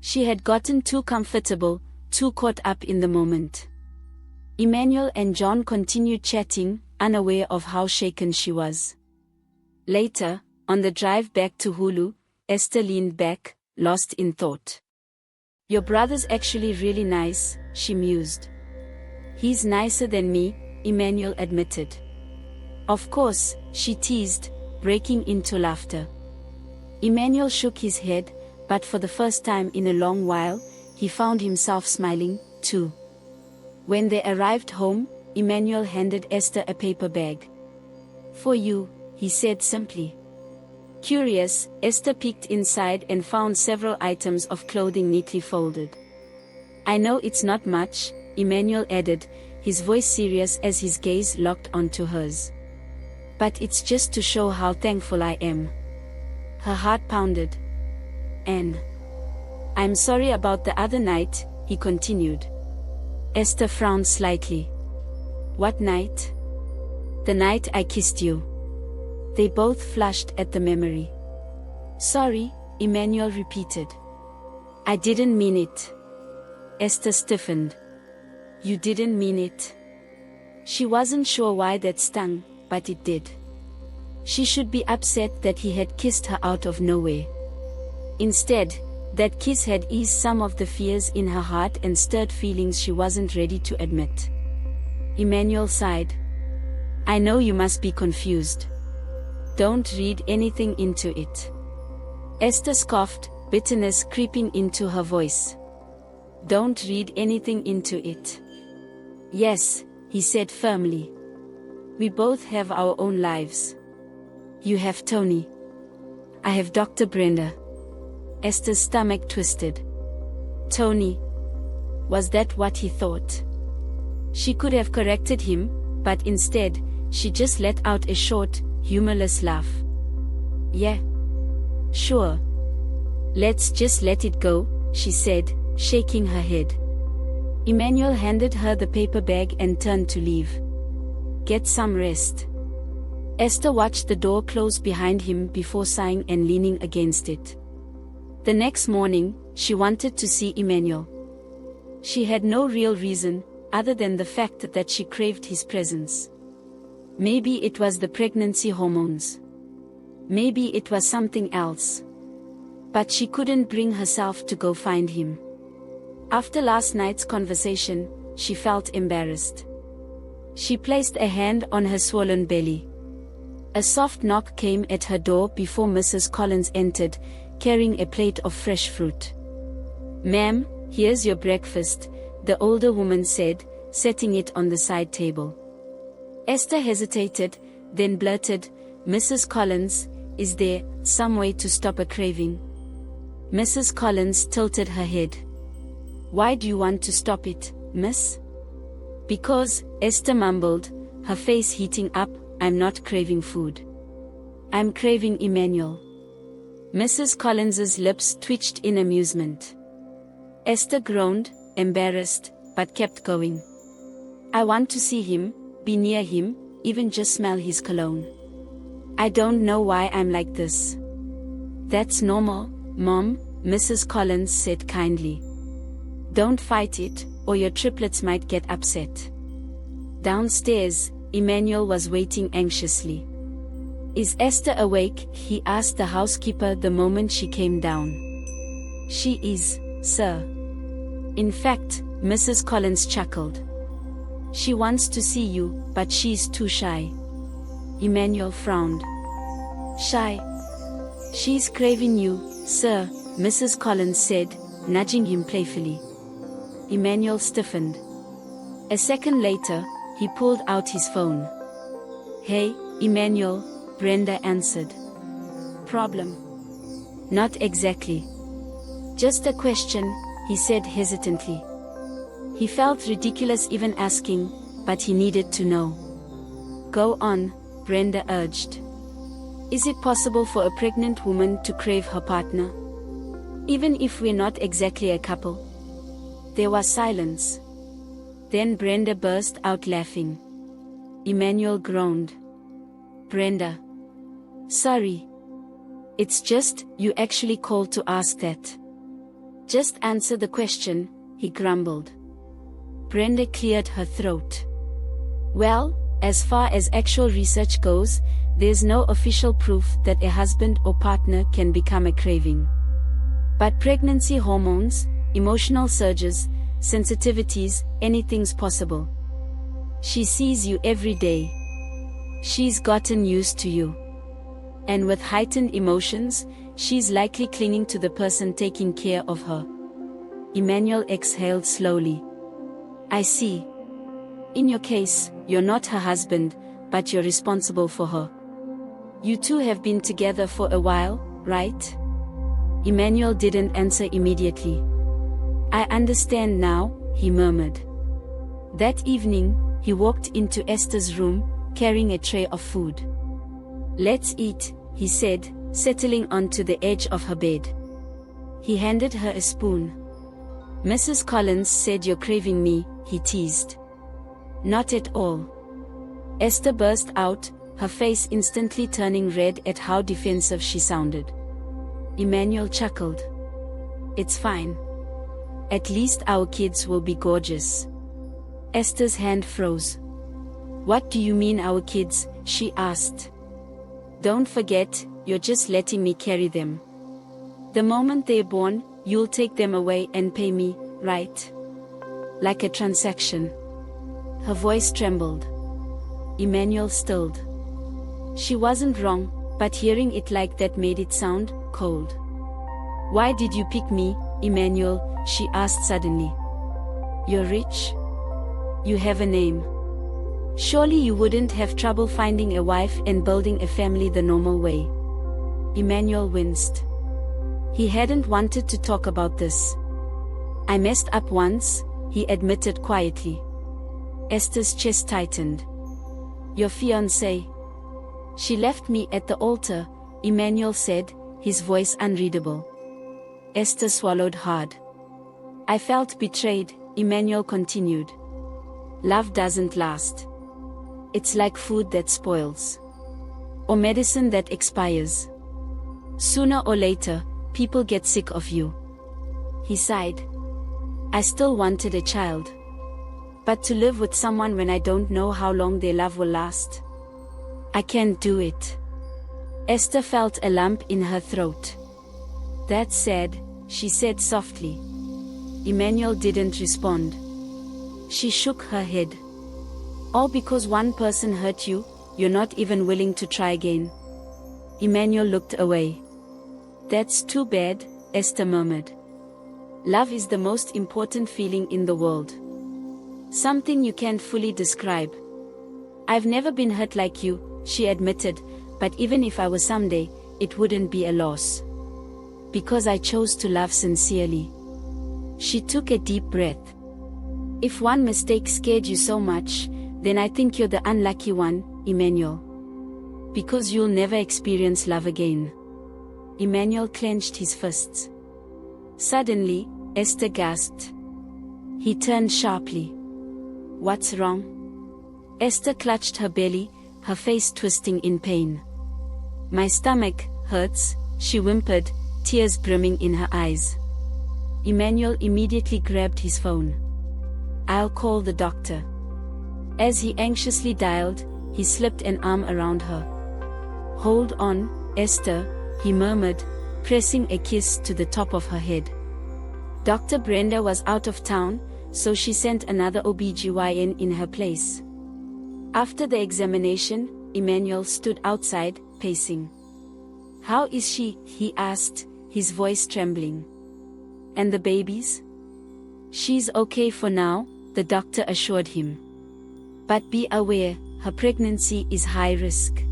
She had gotten too comfortable, too caught up in the moment. Emanuel and John continued chatting, unaware of how shaken she was. Later, on the drive back to Hulu, Esther leaned back, lost in thought. "Your brother's actually really nice," she mused. "He's nicer than me," Emanuel admitted. "Of course," she teased, breaking into laughter. Emanuel shook his head, but for the first time in a long while, he found himself smiling, too. When they arrived home, Emanuel handed Esther a paper bag. "For you," he said simply. Curious, Esther peeked inside and found several items of clothing neatly folded. "I know it's not much," Emanuel added, his voice serious as his gaze locked onto hers. "But it's just to show how thankful I am." Her heart pounded. "And I'm sorry about the other night," he continued. Esther frowned slightly. "What night?" "The night I kissed you." They both flushed at the memory. "Sorry," Emanuel repeated. "I didn't mean it." Esther stiffened. "You didn't mean it?" She wasn't sure why that stung, but it did. She should be upset that he had kissed her out of nowhere. Instead, that kiss had eased some of the fears in her heart and stirred feelings she wasn't ready to admit. Emanuel sighed. "I know you must be confused. Don't read anything into it." Esther scoffed, bitterness creeping into her voice. "Don't read anything into it." "Yes," he said firmly. "We both have our own lives. You have Tony. I have Dr. Brenda." Esther's stomach twisted. Tony. Was that what he thought? She could have corrected him, but instead, she just let out a short, humorless laugh. "Yeah. Sure. Let's just let it go," she said, shaking her head. Emanuel handed her the paper bag and turned to leave. "Get some rest." Esther watched the door close behind him before sighing and leaning against it. The next morning, she wanted to see Emanuel. She had no real reason, other than the fact that she craved his presence. Maybe it was the pregnancy hormones. Maybe it was something else. But she couldn't bring herself to go find him. After last night's conversation, she felt embarrassed. She placed a hand on her swollen belly. A soft knock came at her door before Mrs. Collins entered, carrying a plate of fresh fruit. "Ma'am, here's your breakfast," the older woman said, setting it on the side table. Esther hesitated, then blurted, "Mrs. Collins, is there some way to stop a craving?" Mrs. Collins tilted her head. "Why do you want to stop it, miss?" "Because," Esther mumbled, her face heating up, "I'm not craving food. I'm craving Emanuel." Mrs. Collins's lips twitched in amusement. Esther groaned, embarrassed, but kept going. "I want to see him, be near him, even just smell his cologne. I don't know why I'm like this." "That's normal, Mom," Mrs. Collins said kindly. "Don't fight it, or your triplets might get upset." Downstairs, Emanuel was waiting anxiously. "Is Esther awake?" he asked the housekeeper the moment she came down. "She is, sir." "In fact," Mrs. Collins chuckled. "She wants to see you, but she's too shy." Emanuel frowned. "Shy? She's craving you, sir," Mrs. Collins said, nudging him playfully. Emanuel stiffened. A second later, he pulled out his phone. "Hey, Emanuel," Brenda answered. "Problem?" "Not exactly. Just a question," he said hesitantly. He felt ridiculous even asking, but he needed to know. "Go on," Brenda urged. "Is it possible for a pregnant woman to crave her partner? Even if we're not exactly a couple?" There was silence. Then Brenda burst out laughing. Emanuel groaned. "Brenda. Sorry. It's just, you actually called to ask that." "Just answer the question," he grumbled. Brenda cleared her throat. "Well, as far as actual research goes, there's no official proof that a husband or partner can become a craving. But pregnancy hormones, emotional surges, sensitivities, anything's possible. She sees you every day. She's gotten used to you. And with heightened emotions, she's likely clinging to the person taking care of her." Emanuel exhaled slowly. "I see. In your case, you're not her husband, but you're responsible for her. You two have been together for a while, right?" Emanuel didn't answer immediately. "I understand now," he murmured. That evening, he walked into Esther's room, carrying a tray of food. "Let's eat," he said, settling onto the edge of her bed. He handed her a spoon. "Mrs. Collins said you're craving me," he teased. "Not at all." Esther burst out, her face instantly turning red at how defensive she sounded. Emanuel chuckled. "It's fine. At least our kids will be gorgeous." Esther's hand froze. "What do you mean our kids?" she asked. "Don't forget, you're just letting me carry them. The moment they're born, you'll take them away and pay me, right? Like a transaction." Her voice trembled. Emanuel stilled. She wasn't wrong, but hearing it like that made it sound cold. "Why did you pick me, Emanuel?" she asked suddenly. "You're rich? You have a name. Surely you wouldn't have trouble finding a wife and building a family the normal way." Emanuel winced. He hadn't wanted to talk about this. "I messed up once," he admitted quietly. Esther's chest tightened. "Your fiancé?" "She left me at the altar," Emanuel said, his voice unreadable. Esther swallowed hard. "I felt betrayed," Emanuel continued. "Love doesn't last. It's like food that spoils. Or medicine that expires. Sooner or later, people get sick of you." He sighed. I still wanted a child. But to live with someone when I don't know how long their love will last? I can't do it. Esther felt a lump in her throat. That's sad, she said softly. Emanuel didn't respond. She shook her head. All because one person hurt you, you're not even willing to try again. Emanuel looked away. That's too bad, Esther murmured. Love is the most important feeling in the world. Something you can't fully describe. I've never been hurt like you, she admitted, but even if I was someday, it wouldn't be a loss. Because I chose to love sincerely. She took a deep breath. If one mistake scared you so much, then I think you're the unlucky one, Emanuel. Because you'll never experience love again. Emanuel clenched his fists. Suddenly, Esther gasped. He turned sharply. What's wrong? Esther clutched her belly, her face twisting in pain. My stomach hurts, she whimpered, tears brimming in her eyes. Emanuel immediately grabbed his phone. I'll call the doctor. As he anxiously dialed, he slipped an arm around her. Hold on, Esther, he murmured, pressing a kiss to the top of her head. Dr. Brenda was out of town, so she sent another OBGYN in her place. After the examination, Emanuel stood outside, pacing. How is she? He asked, his voice trembling. And the babies? She's okay for now, the doctor assured him. But be aware, her pregnancy is high risk.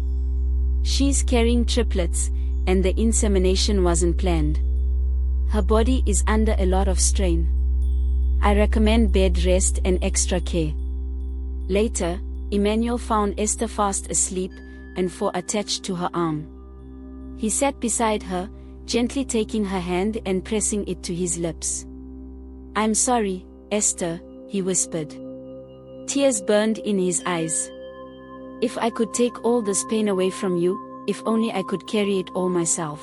She's carrying triplets, and the insemination wasn't planned. Her body is under a lot of strain. I recommend bed rest and extra care. Later, Emanuel found Esther fast asleep, and four attached to her arm. He sat beside her, gently taking her hand and pressing it to his lips. I'm sorry, Esther, he whispered. Tears burned in his eyes. If I could take all this pain away from you, if only I could carry it all myself.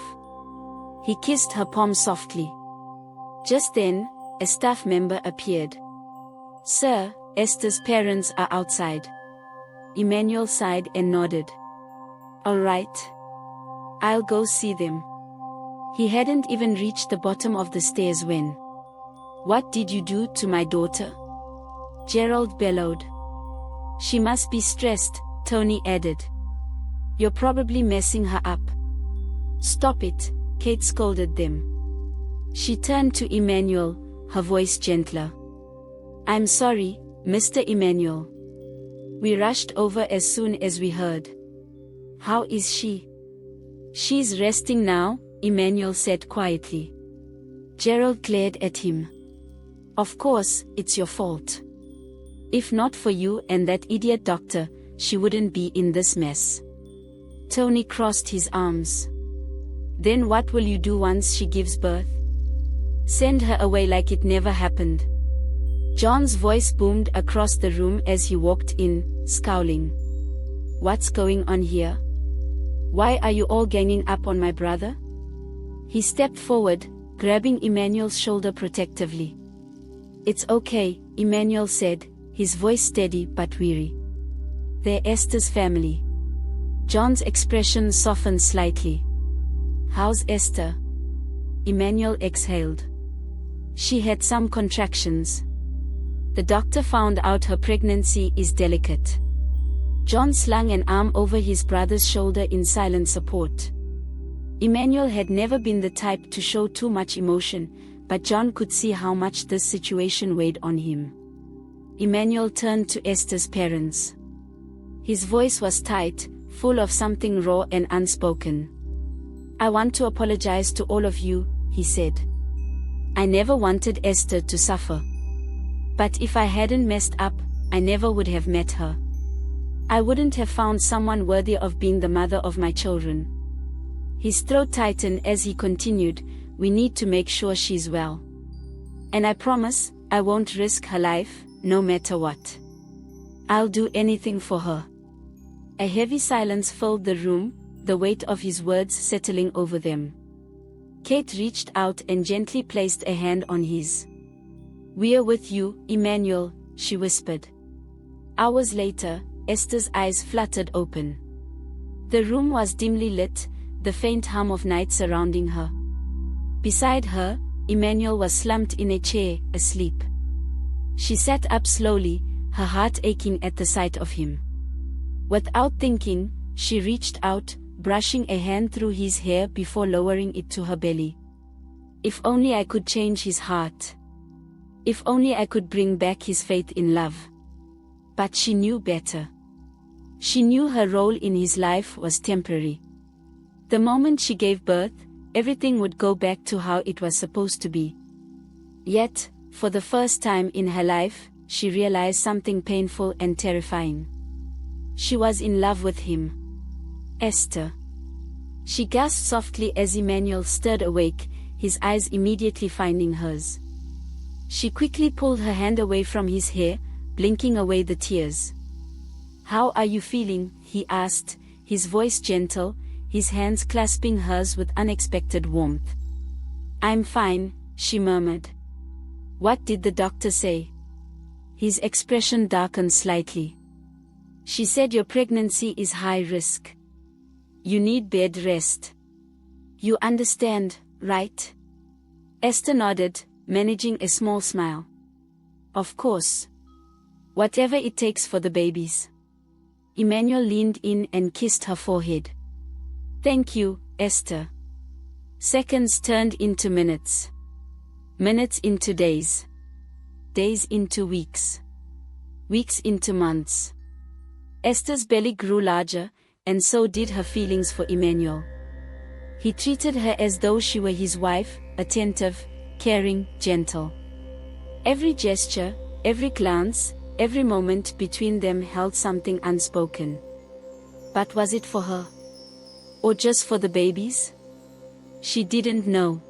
He kissed her palm softly. Just then, a staff member appeared. Sir, Esther's parents are outside. Emanuel sighed and nodded. All right. I'll go see them. He hadn't even reached the bottom of the stairs when. What did you do to my daughter? Gerald bellowed. She must be stressed, Tony added. You're probably messing her up. Stop it, Kate scolded them. She turned to Emanuel, her voice gentler. I'm sorry, Mr. Emanuel. We rushed over as soon as we heard. How is she? She's resting now, Emanuel said quietly. Gerald glared at him. Of course, it's your fault. If not for you and that idiot doctor, she wouldn't be in this mess. Tony crossed his arms. Then what will you do once she gives birth? Send her away like it never happened. John's voice boomed across the room as he walked in, scowling. What's going on here? Why are you all ganging up on my brother? He stepped forward, grabbing Emanuel's shoulder protectively. It's okay, Emanuel said, his voice steady but weary. They're Esther's family. John's expression softened slightly. How's Esther? Emanuel exhaled. She had some contractions. The doctor found out her pregnancy is delicate. John slung an arm over his brother's shoulder in silent support. Emanuel had never been the type to show too much emotion, but John could see how much this situation weighed on him. Emanuel turned to Esther's parents. His voice was tight, full of something raw and unspoken. I want to apologize to all of you, he said. I never wanted Esther to suffer. But if I hadn't messed up, I never would have met her. I wouldn't have found someone worthy of being the mother of my children. His throat tightened as he continued, we need to make sure she's well. And I promise, I won't risk her life, no matter what. I'll do anything for her. A heavy silence filled the room, the weight of his words settling over them. Kate reached out and gently placed a hand on his. "We're with you, Emanuel," she whispered. Hours later, Esther's eyes fluttered open. The room was dimly lit, the faint hum of night surrounding her. Beside her, Emanuel was slumped in a chair, asleep. She sat up slowly, her heart aching at the sight of him. Without thinking, she reached out, brushing a hand through his hair before lowering it to her belly. If only I could change his heart. If only I could bring back his faith in love. But she knew better. She knew her role in his life was temporary. The moment she gave birth, everything would go back to how it was supposed to be. Yet, for the first time in her life, she realized something painful and terrifying. She was in love with him. Esther. She gasped softly as Emanuel stirred awake, his eyes immediately finding hers. She quickly pulled her hand away from his hair, blinking away the tears. "How are you feeling?" he asked, his voice gentle, his hands clasping hers with unexpected warmth. "I'm fine," she murmured. "What did the doctor say?" His expression darkened slightly. "She said your pregnancy is high risk. You need bed rest. You understand, right?" Esther nodded, managing a small smile. "Of course. Whatever it takes for the babies." Emanuel leaned in and kissed her forehead. "Thank you, Esther." Seconds turned into minutes. Minutes into days. Days into weeks. Weeks into months. Esther's belly grew larger, and so did her feelings for Emanuel. He treated her as though she were his wife, attentive, caring, gentle. Every gesture, every glance, every moment between them held something unspoken. But was it for her? Or just for the babies? She didn't know.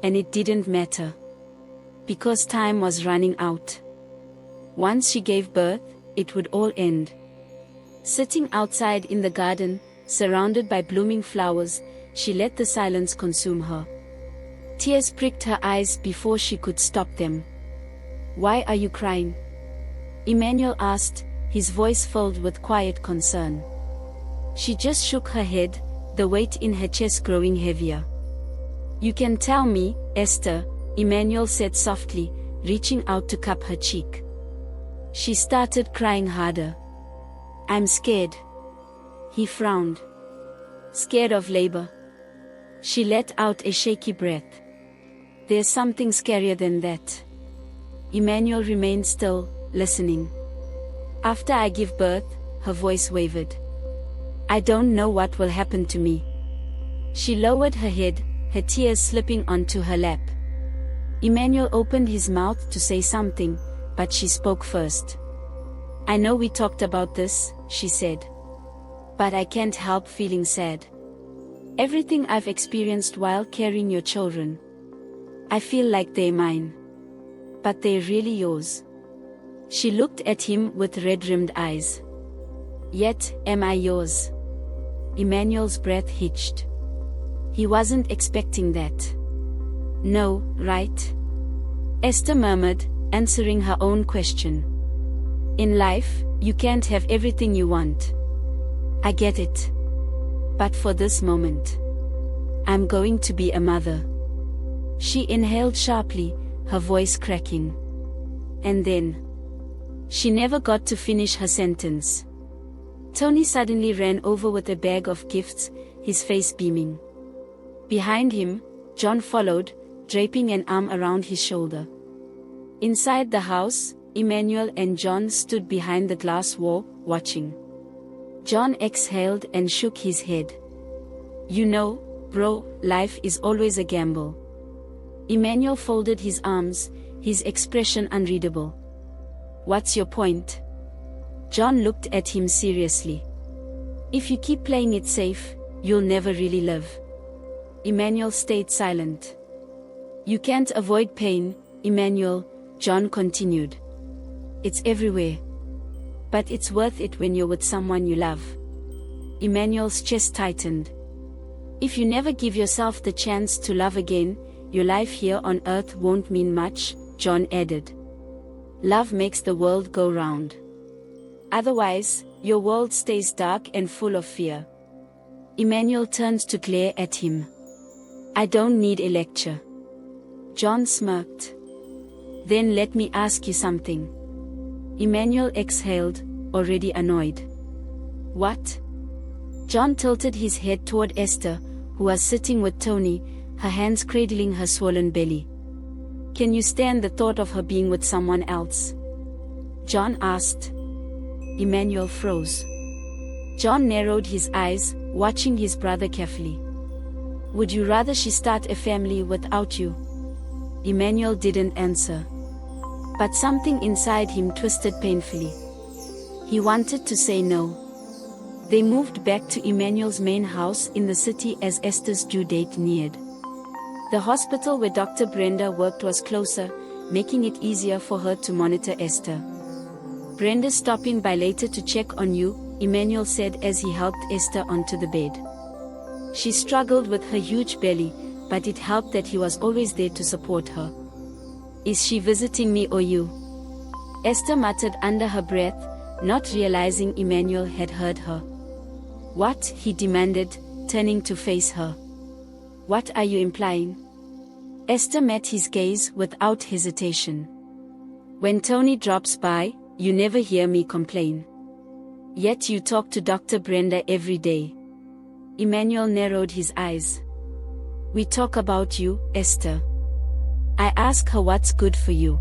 And it didn't matter. Because time was running out. Once she gave birth, it would all end. Sitting outside in the garden, surrounded by blooming flowers, she let the silence consume her. Tears pricked her eyes before she could stop them. "Why are you crying?" Emanuel asked, his voice filled with quiet concern. She just shook her head, the weight in her chest growing heavier. "You can tell me, Esther," Emanuel said softly, reaching out to cup her cheek. She started crying harder. "I'm scared." He frowned. "Scared of labor?" She let out a shaky breath. "There's something scarier than that." Emanuel remained still, listening. "After I give birth," her voice wavered. "I don't know what will happen to me." She lowered her head, her tears slipping onto her lap. Emanuel opened his mouth to say something, but she spoke first. "I know we talked about this," she said. "But I can't help feeling sad. Everything I've experienced while carrying your children. I feel like they're mine. But they're really yours." She looked at him with red-rimmed eyes. "Yet, am I yours?" Emanuel's breath hitched. He wasn't expecting that. "No, right?" Esther murmured, answering her own question. "In life, you can't have everything you want. I get it. But for this moment, I'm going to be a mother." She inhaled sharply, her voice cracking. And then, she never got to finish her sentence. Tony suddenly ran over with a bag of gifts, his face beaming. Behind him, John followed, draping an arm around his shoulder. Inside the house, Emanuel and John stood behind the glass wall, watching. John exhaled and shook his head. "You know, bro, life is always a gamble." Emanuel folded his arms, his expression unreadable. "What's your point?" John looked at him seriously. "If you keep playing it safe, you'll never really live." Emanuel stayed silent. "You can't avoid pain, Emanuel," John continued. "It's everywhere. But it's worth it when you're with someone you love." Emanuel's chest tightened. "If you never give yourself the chance to love again, your life here on earth won't mean much, John added. Love makes the world go round. Otherwise, your world stays dark and full of fear. Emanuel turned to glare at him. I don't need a lecture. John smirked. Then let me ask you something. Emanuel exhaled, already annoyed. What? John tilted his head toward Esther, who was sitting with Tony, her hands cradling her swollen belly. Can you stand the thought of her being with someone else? John asked. Emanuel froze. John narrowed his eyes, watching his brother carefully. Would you rather she start a family without you? Emanuel didn't answer. But something inside him twisted painfully. He wanted to say no. They moved back to Emanuel's main house in the city as Esther's due date neared. The hospital where Dr. Brenda worked was closer, making it easier for her to monitor Esther. Brenda's stopping by later to check on you, Emanuel said as he helped Esther onto the bed. She struggled with her huge belly, but it helped that he was always there to support her. Is she visiting me or you? Esther muttered under her breath, not realizing Emanuel had heard her. What? He demanded, turning to face her. What are you implying? Esther met his gaze without hesitation. When Tony drops by, you never hear me complain. Yet you talk to Dr. Brenda every day. Emanuel narrowed his eyes. We talk about you, Esther. I ask her what's good for you.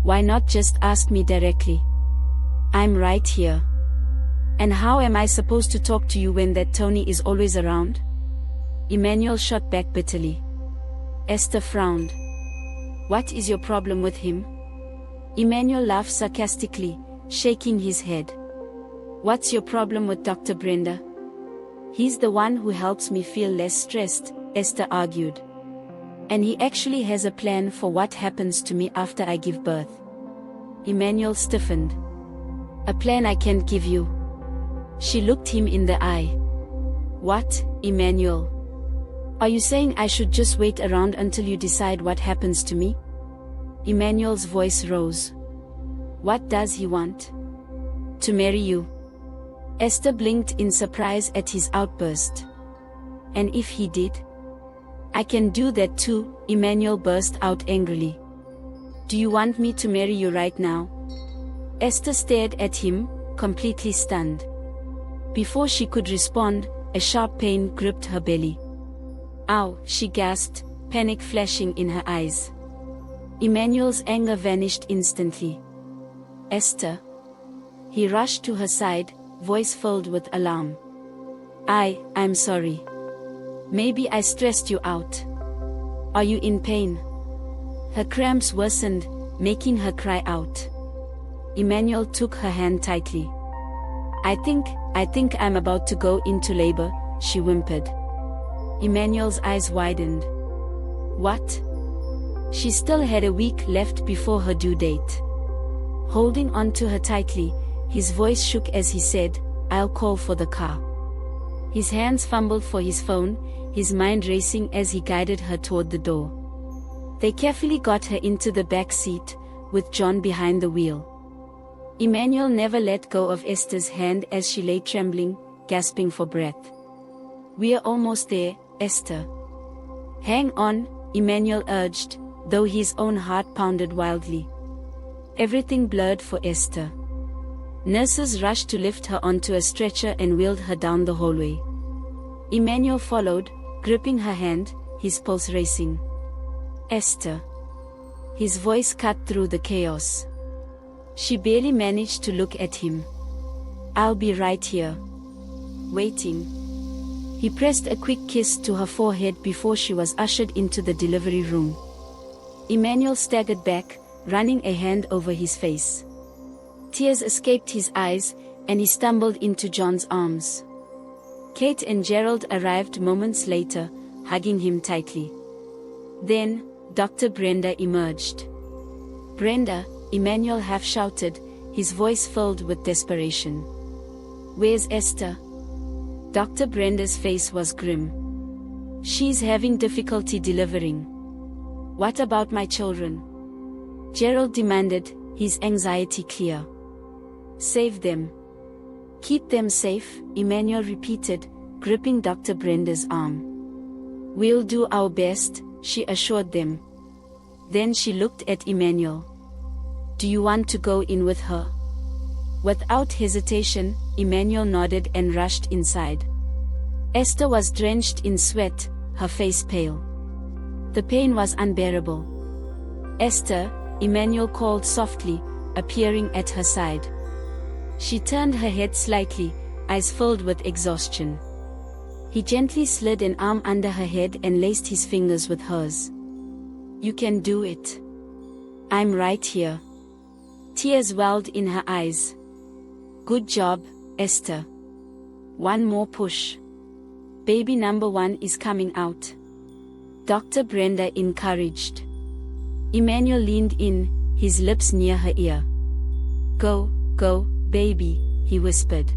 Why not just ask me directly? I'm right here. And how am I supposed to talk to you when that Tony is always around? Emanuel shot back bitterly. Esther frowned. What is your problem with him? Emanuel laughed sarcastically, shaking his head. What's your problem with Dr. Brenda? He's the one who helps me feel less stressed, Esther argued. And he actually has a plan for what happens to me after I give birth. Emanuel stiffened. A plan I can't give you. She looked him in the eye. What, Emanuel? Are you saying I should just wait around until you decide what happens to me? Emanuel's voice rose. What does he want? To marry you. Esther blinked in surprise at his outburst. And if he did? I can do that too, Emanuel burst out angrily. Do you want me to marry you right now? Esther stared at him, completely stunned. Before she could respond, a sharp pain gripped her belly. Ow, she gasped, panic flashing in her eyes. Emanuel's anger vanished instantly. Esther. He rushed to her side, voice filled with alarm. I'm sorry. Maybe I stressed you out. Are you in pain? Her cramps worsened, making her cry out. Emanuel took her hand tightly. I think I'm about to go into labor, she whimpered. Emanuel's eyes widened. What? She still had a week left before her due date. Holding on to her tightly, his voice shook as he said, I'll call for the car. His hands fumbled for his phone, his mind racing as he guided her toward the door. They carefully got her into the back seat, with John behind the wheel. Emanuel never let go of Esther's hand as she lay trembling, gasping for breath. We're almost there, Esther. Hang on, Emanuel urged, though his own heart pounded wildly. Everything blurred for Esther. Nurses rushed to lift her onto a stretcher and wheeled her down the hallway. Emanuel followed, gripping her hand, his pulse racing. Esther. His voice cut through the chaos. She barely managed to look at him. I'll be right here. Waiting. He pressed a quick kiss to her forehead before she was ushered into the delivery room. Emanuel staggered back, running a hand over his face. Tears escaped his eyes, and he stumbled into John's arms. Kate and Gerald arrived moments later, hugging him tightly. Then, Dr. Brenda emerged. Brenda, Emanuel half shouted, his voice filled with desperation. Where's Esther? Dr. Brenda's face was grim. She's having difficulty delivering. What about my children? Gerald demanded, his anxiety clear. Save them. Keep them safe, Emanuel repeated, gripping Dr. Brenda's arm. We'll do our best, she assured them. Then she looked at Emanuel. Do you want to go in with her? Without hesitation, Emanuel nodded and rushed inside. Esther was drenched in sweat, her face pale. The pain was unbearable. Esther, Emanuel called softly, appearing at her side. She turned her head slightly, eyes filled with exhaustion. He gently slid an arm under her head and laced his fingers with hers. You can do it. I'm right here. Tears welled in her eyes. Good job, Esther. One more push. Baby number 1 is coming out. Dr. Brenda encouraged. Emanuel leaned in, his lips near her ear. Go, go, baby, he whispered.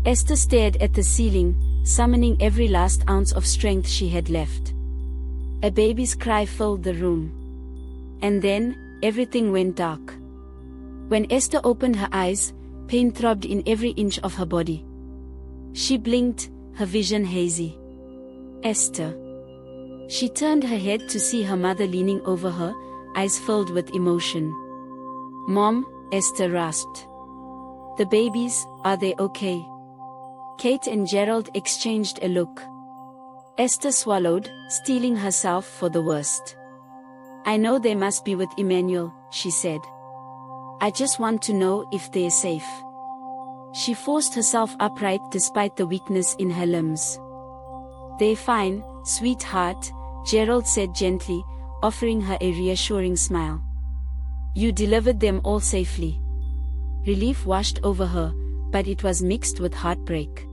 Esther stared at the ceiling, summoning every last ounce of strength she had left. A baby's cry filled the room. And then, everything went dark. When Esther opened her eyes, pain throbbed in every inch of her body. She blinked, her vision hazy. Esther. She turned her head to see her mother leaning over her, eyes filled with emotion. Mom, Esther rasped. The babies, are they okay? Kate and Gerald exchanged a look. Esther swallowed, steeling herself for the worst. I know they must be with Emanuel, she said. I just want to know if they're safe. She forced herself upright despite the weakness in her limbs. They're fine, sweetheart, Gerald said gently, offering her a reassuring smile. You delivered them all safely. Relief washed over her, but it was mixed with heartbreak.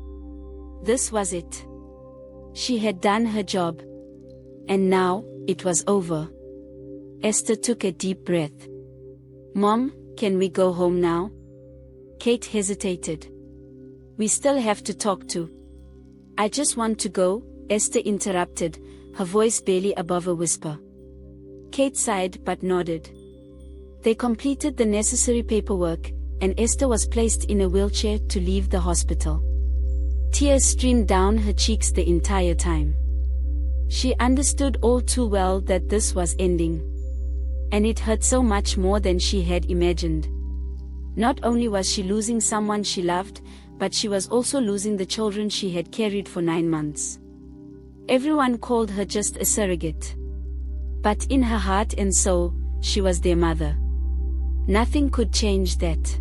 This was it. She had done her job. And now, it was over. Esther took a deep breath. Mom, can we go home now? Kate hesitated. We still have to talk to. I just want to go, Esther interrupted, her voice barely above a whisper. Kate sighed but nodded. They completed the necessary paperwork, and Esther was placed in a wheelchair to leave the hospital. Tears streamed down her cheeks the entire time. She understood all too well that this was ending. And it hurt so much more than she had imagined. Not only was she losing someone she loved, but she was also losing the children she had carried for 9 months. Everyone called her just a surrogate. But in her heart and soul, she was their mother. Nothing could change that.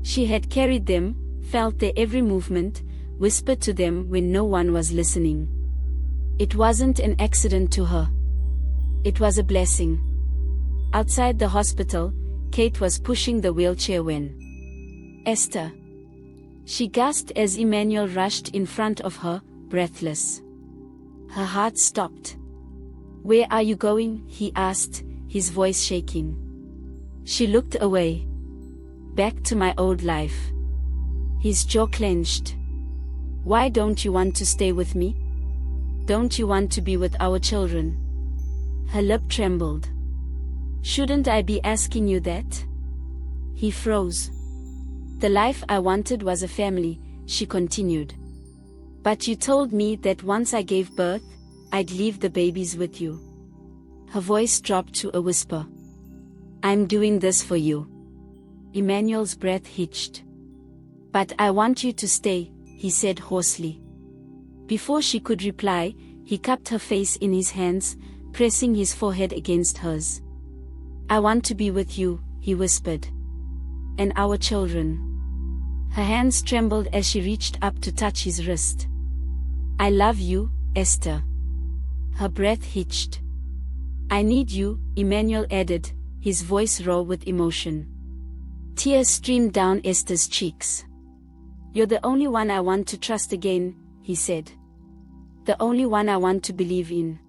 She had carried them, felt their every movement, whispered to them when no one was listening. It wasn't an accident to her. It was a blessing. Outside the hospital, Kate was pushing the wheelchair when Esther. She gasped as Emanuel rushed in front of her, breathless. Her heart stopped. Where are you going? He asked, his voice shaking. She looked away. Back to my old life. His jaw clenched. Why don't you want to stay with me? Don't you want to be with our children? Her lip trembled. Shouldn't I be asking you that? He froze. The life I wanted was a family, she continued. But you told me that once I gave birth, I'd leave the babies with you. Her voice dropped to a whisper. I'm doing this for you. Emanuel's breath hitched. But I want you to stay, he said hoarsely. Before she could reply, he cupped her face in his hands, pressing his forehead against hers. I want to be with you, he whispered. And our children. Her hands trembled as she reached up to touch his wrist. I love you, Esther. Her breath hitched. I need you, Emanuel added, his voice raw with emotion. Tears streamed down Esther's cheeks. You're the only one I want to trust again, he said. The only one I want to believe in.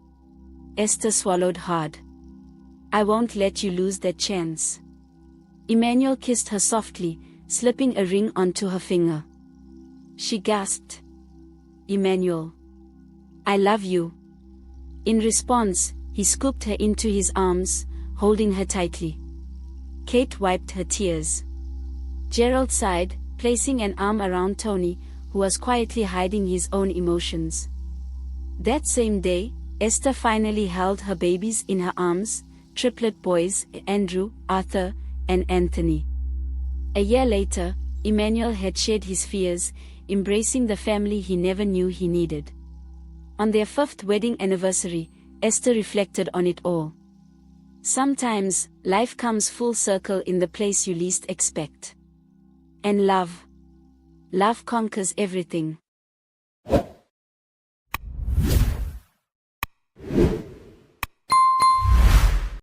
Esther swallowed hard. I won't let you lose that chance. Emanuel kissed her softly, slipping a ring onto her finger. She gasped. Emanuel. I love you. In response, he scooped her into his arms, holding her tightly. Kate wiped her tears. Gerald sighed, placing an arm around Tony, who was quietly hiding his own emotions. That same day, Esther finally held her babies in her arms, triplet boys, Andrew, Arthur, and Anthony. A year later, Emanuel had shared his fears, embracing the family he never knew he needed. On their 5th wedding anniversary, Esther reflected on it all. Sometimes, life comes full circle in the place you least expect. And love conquers everything.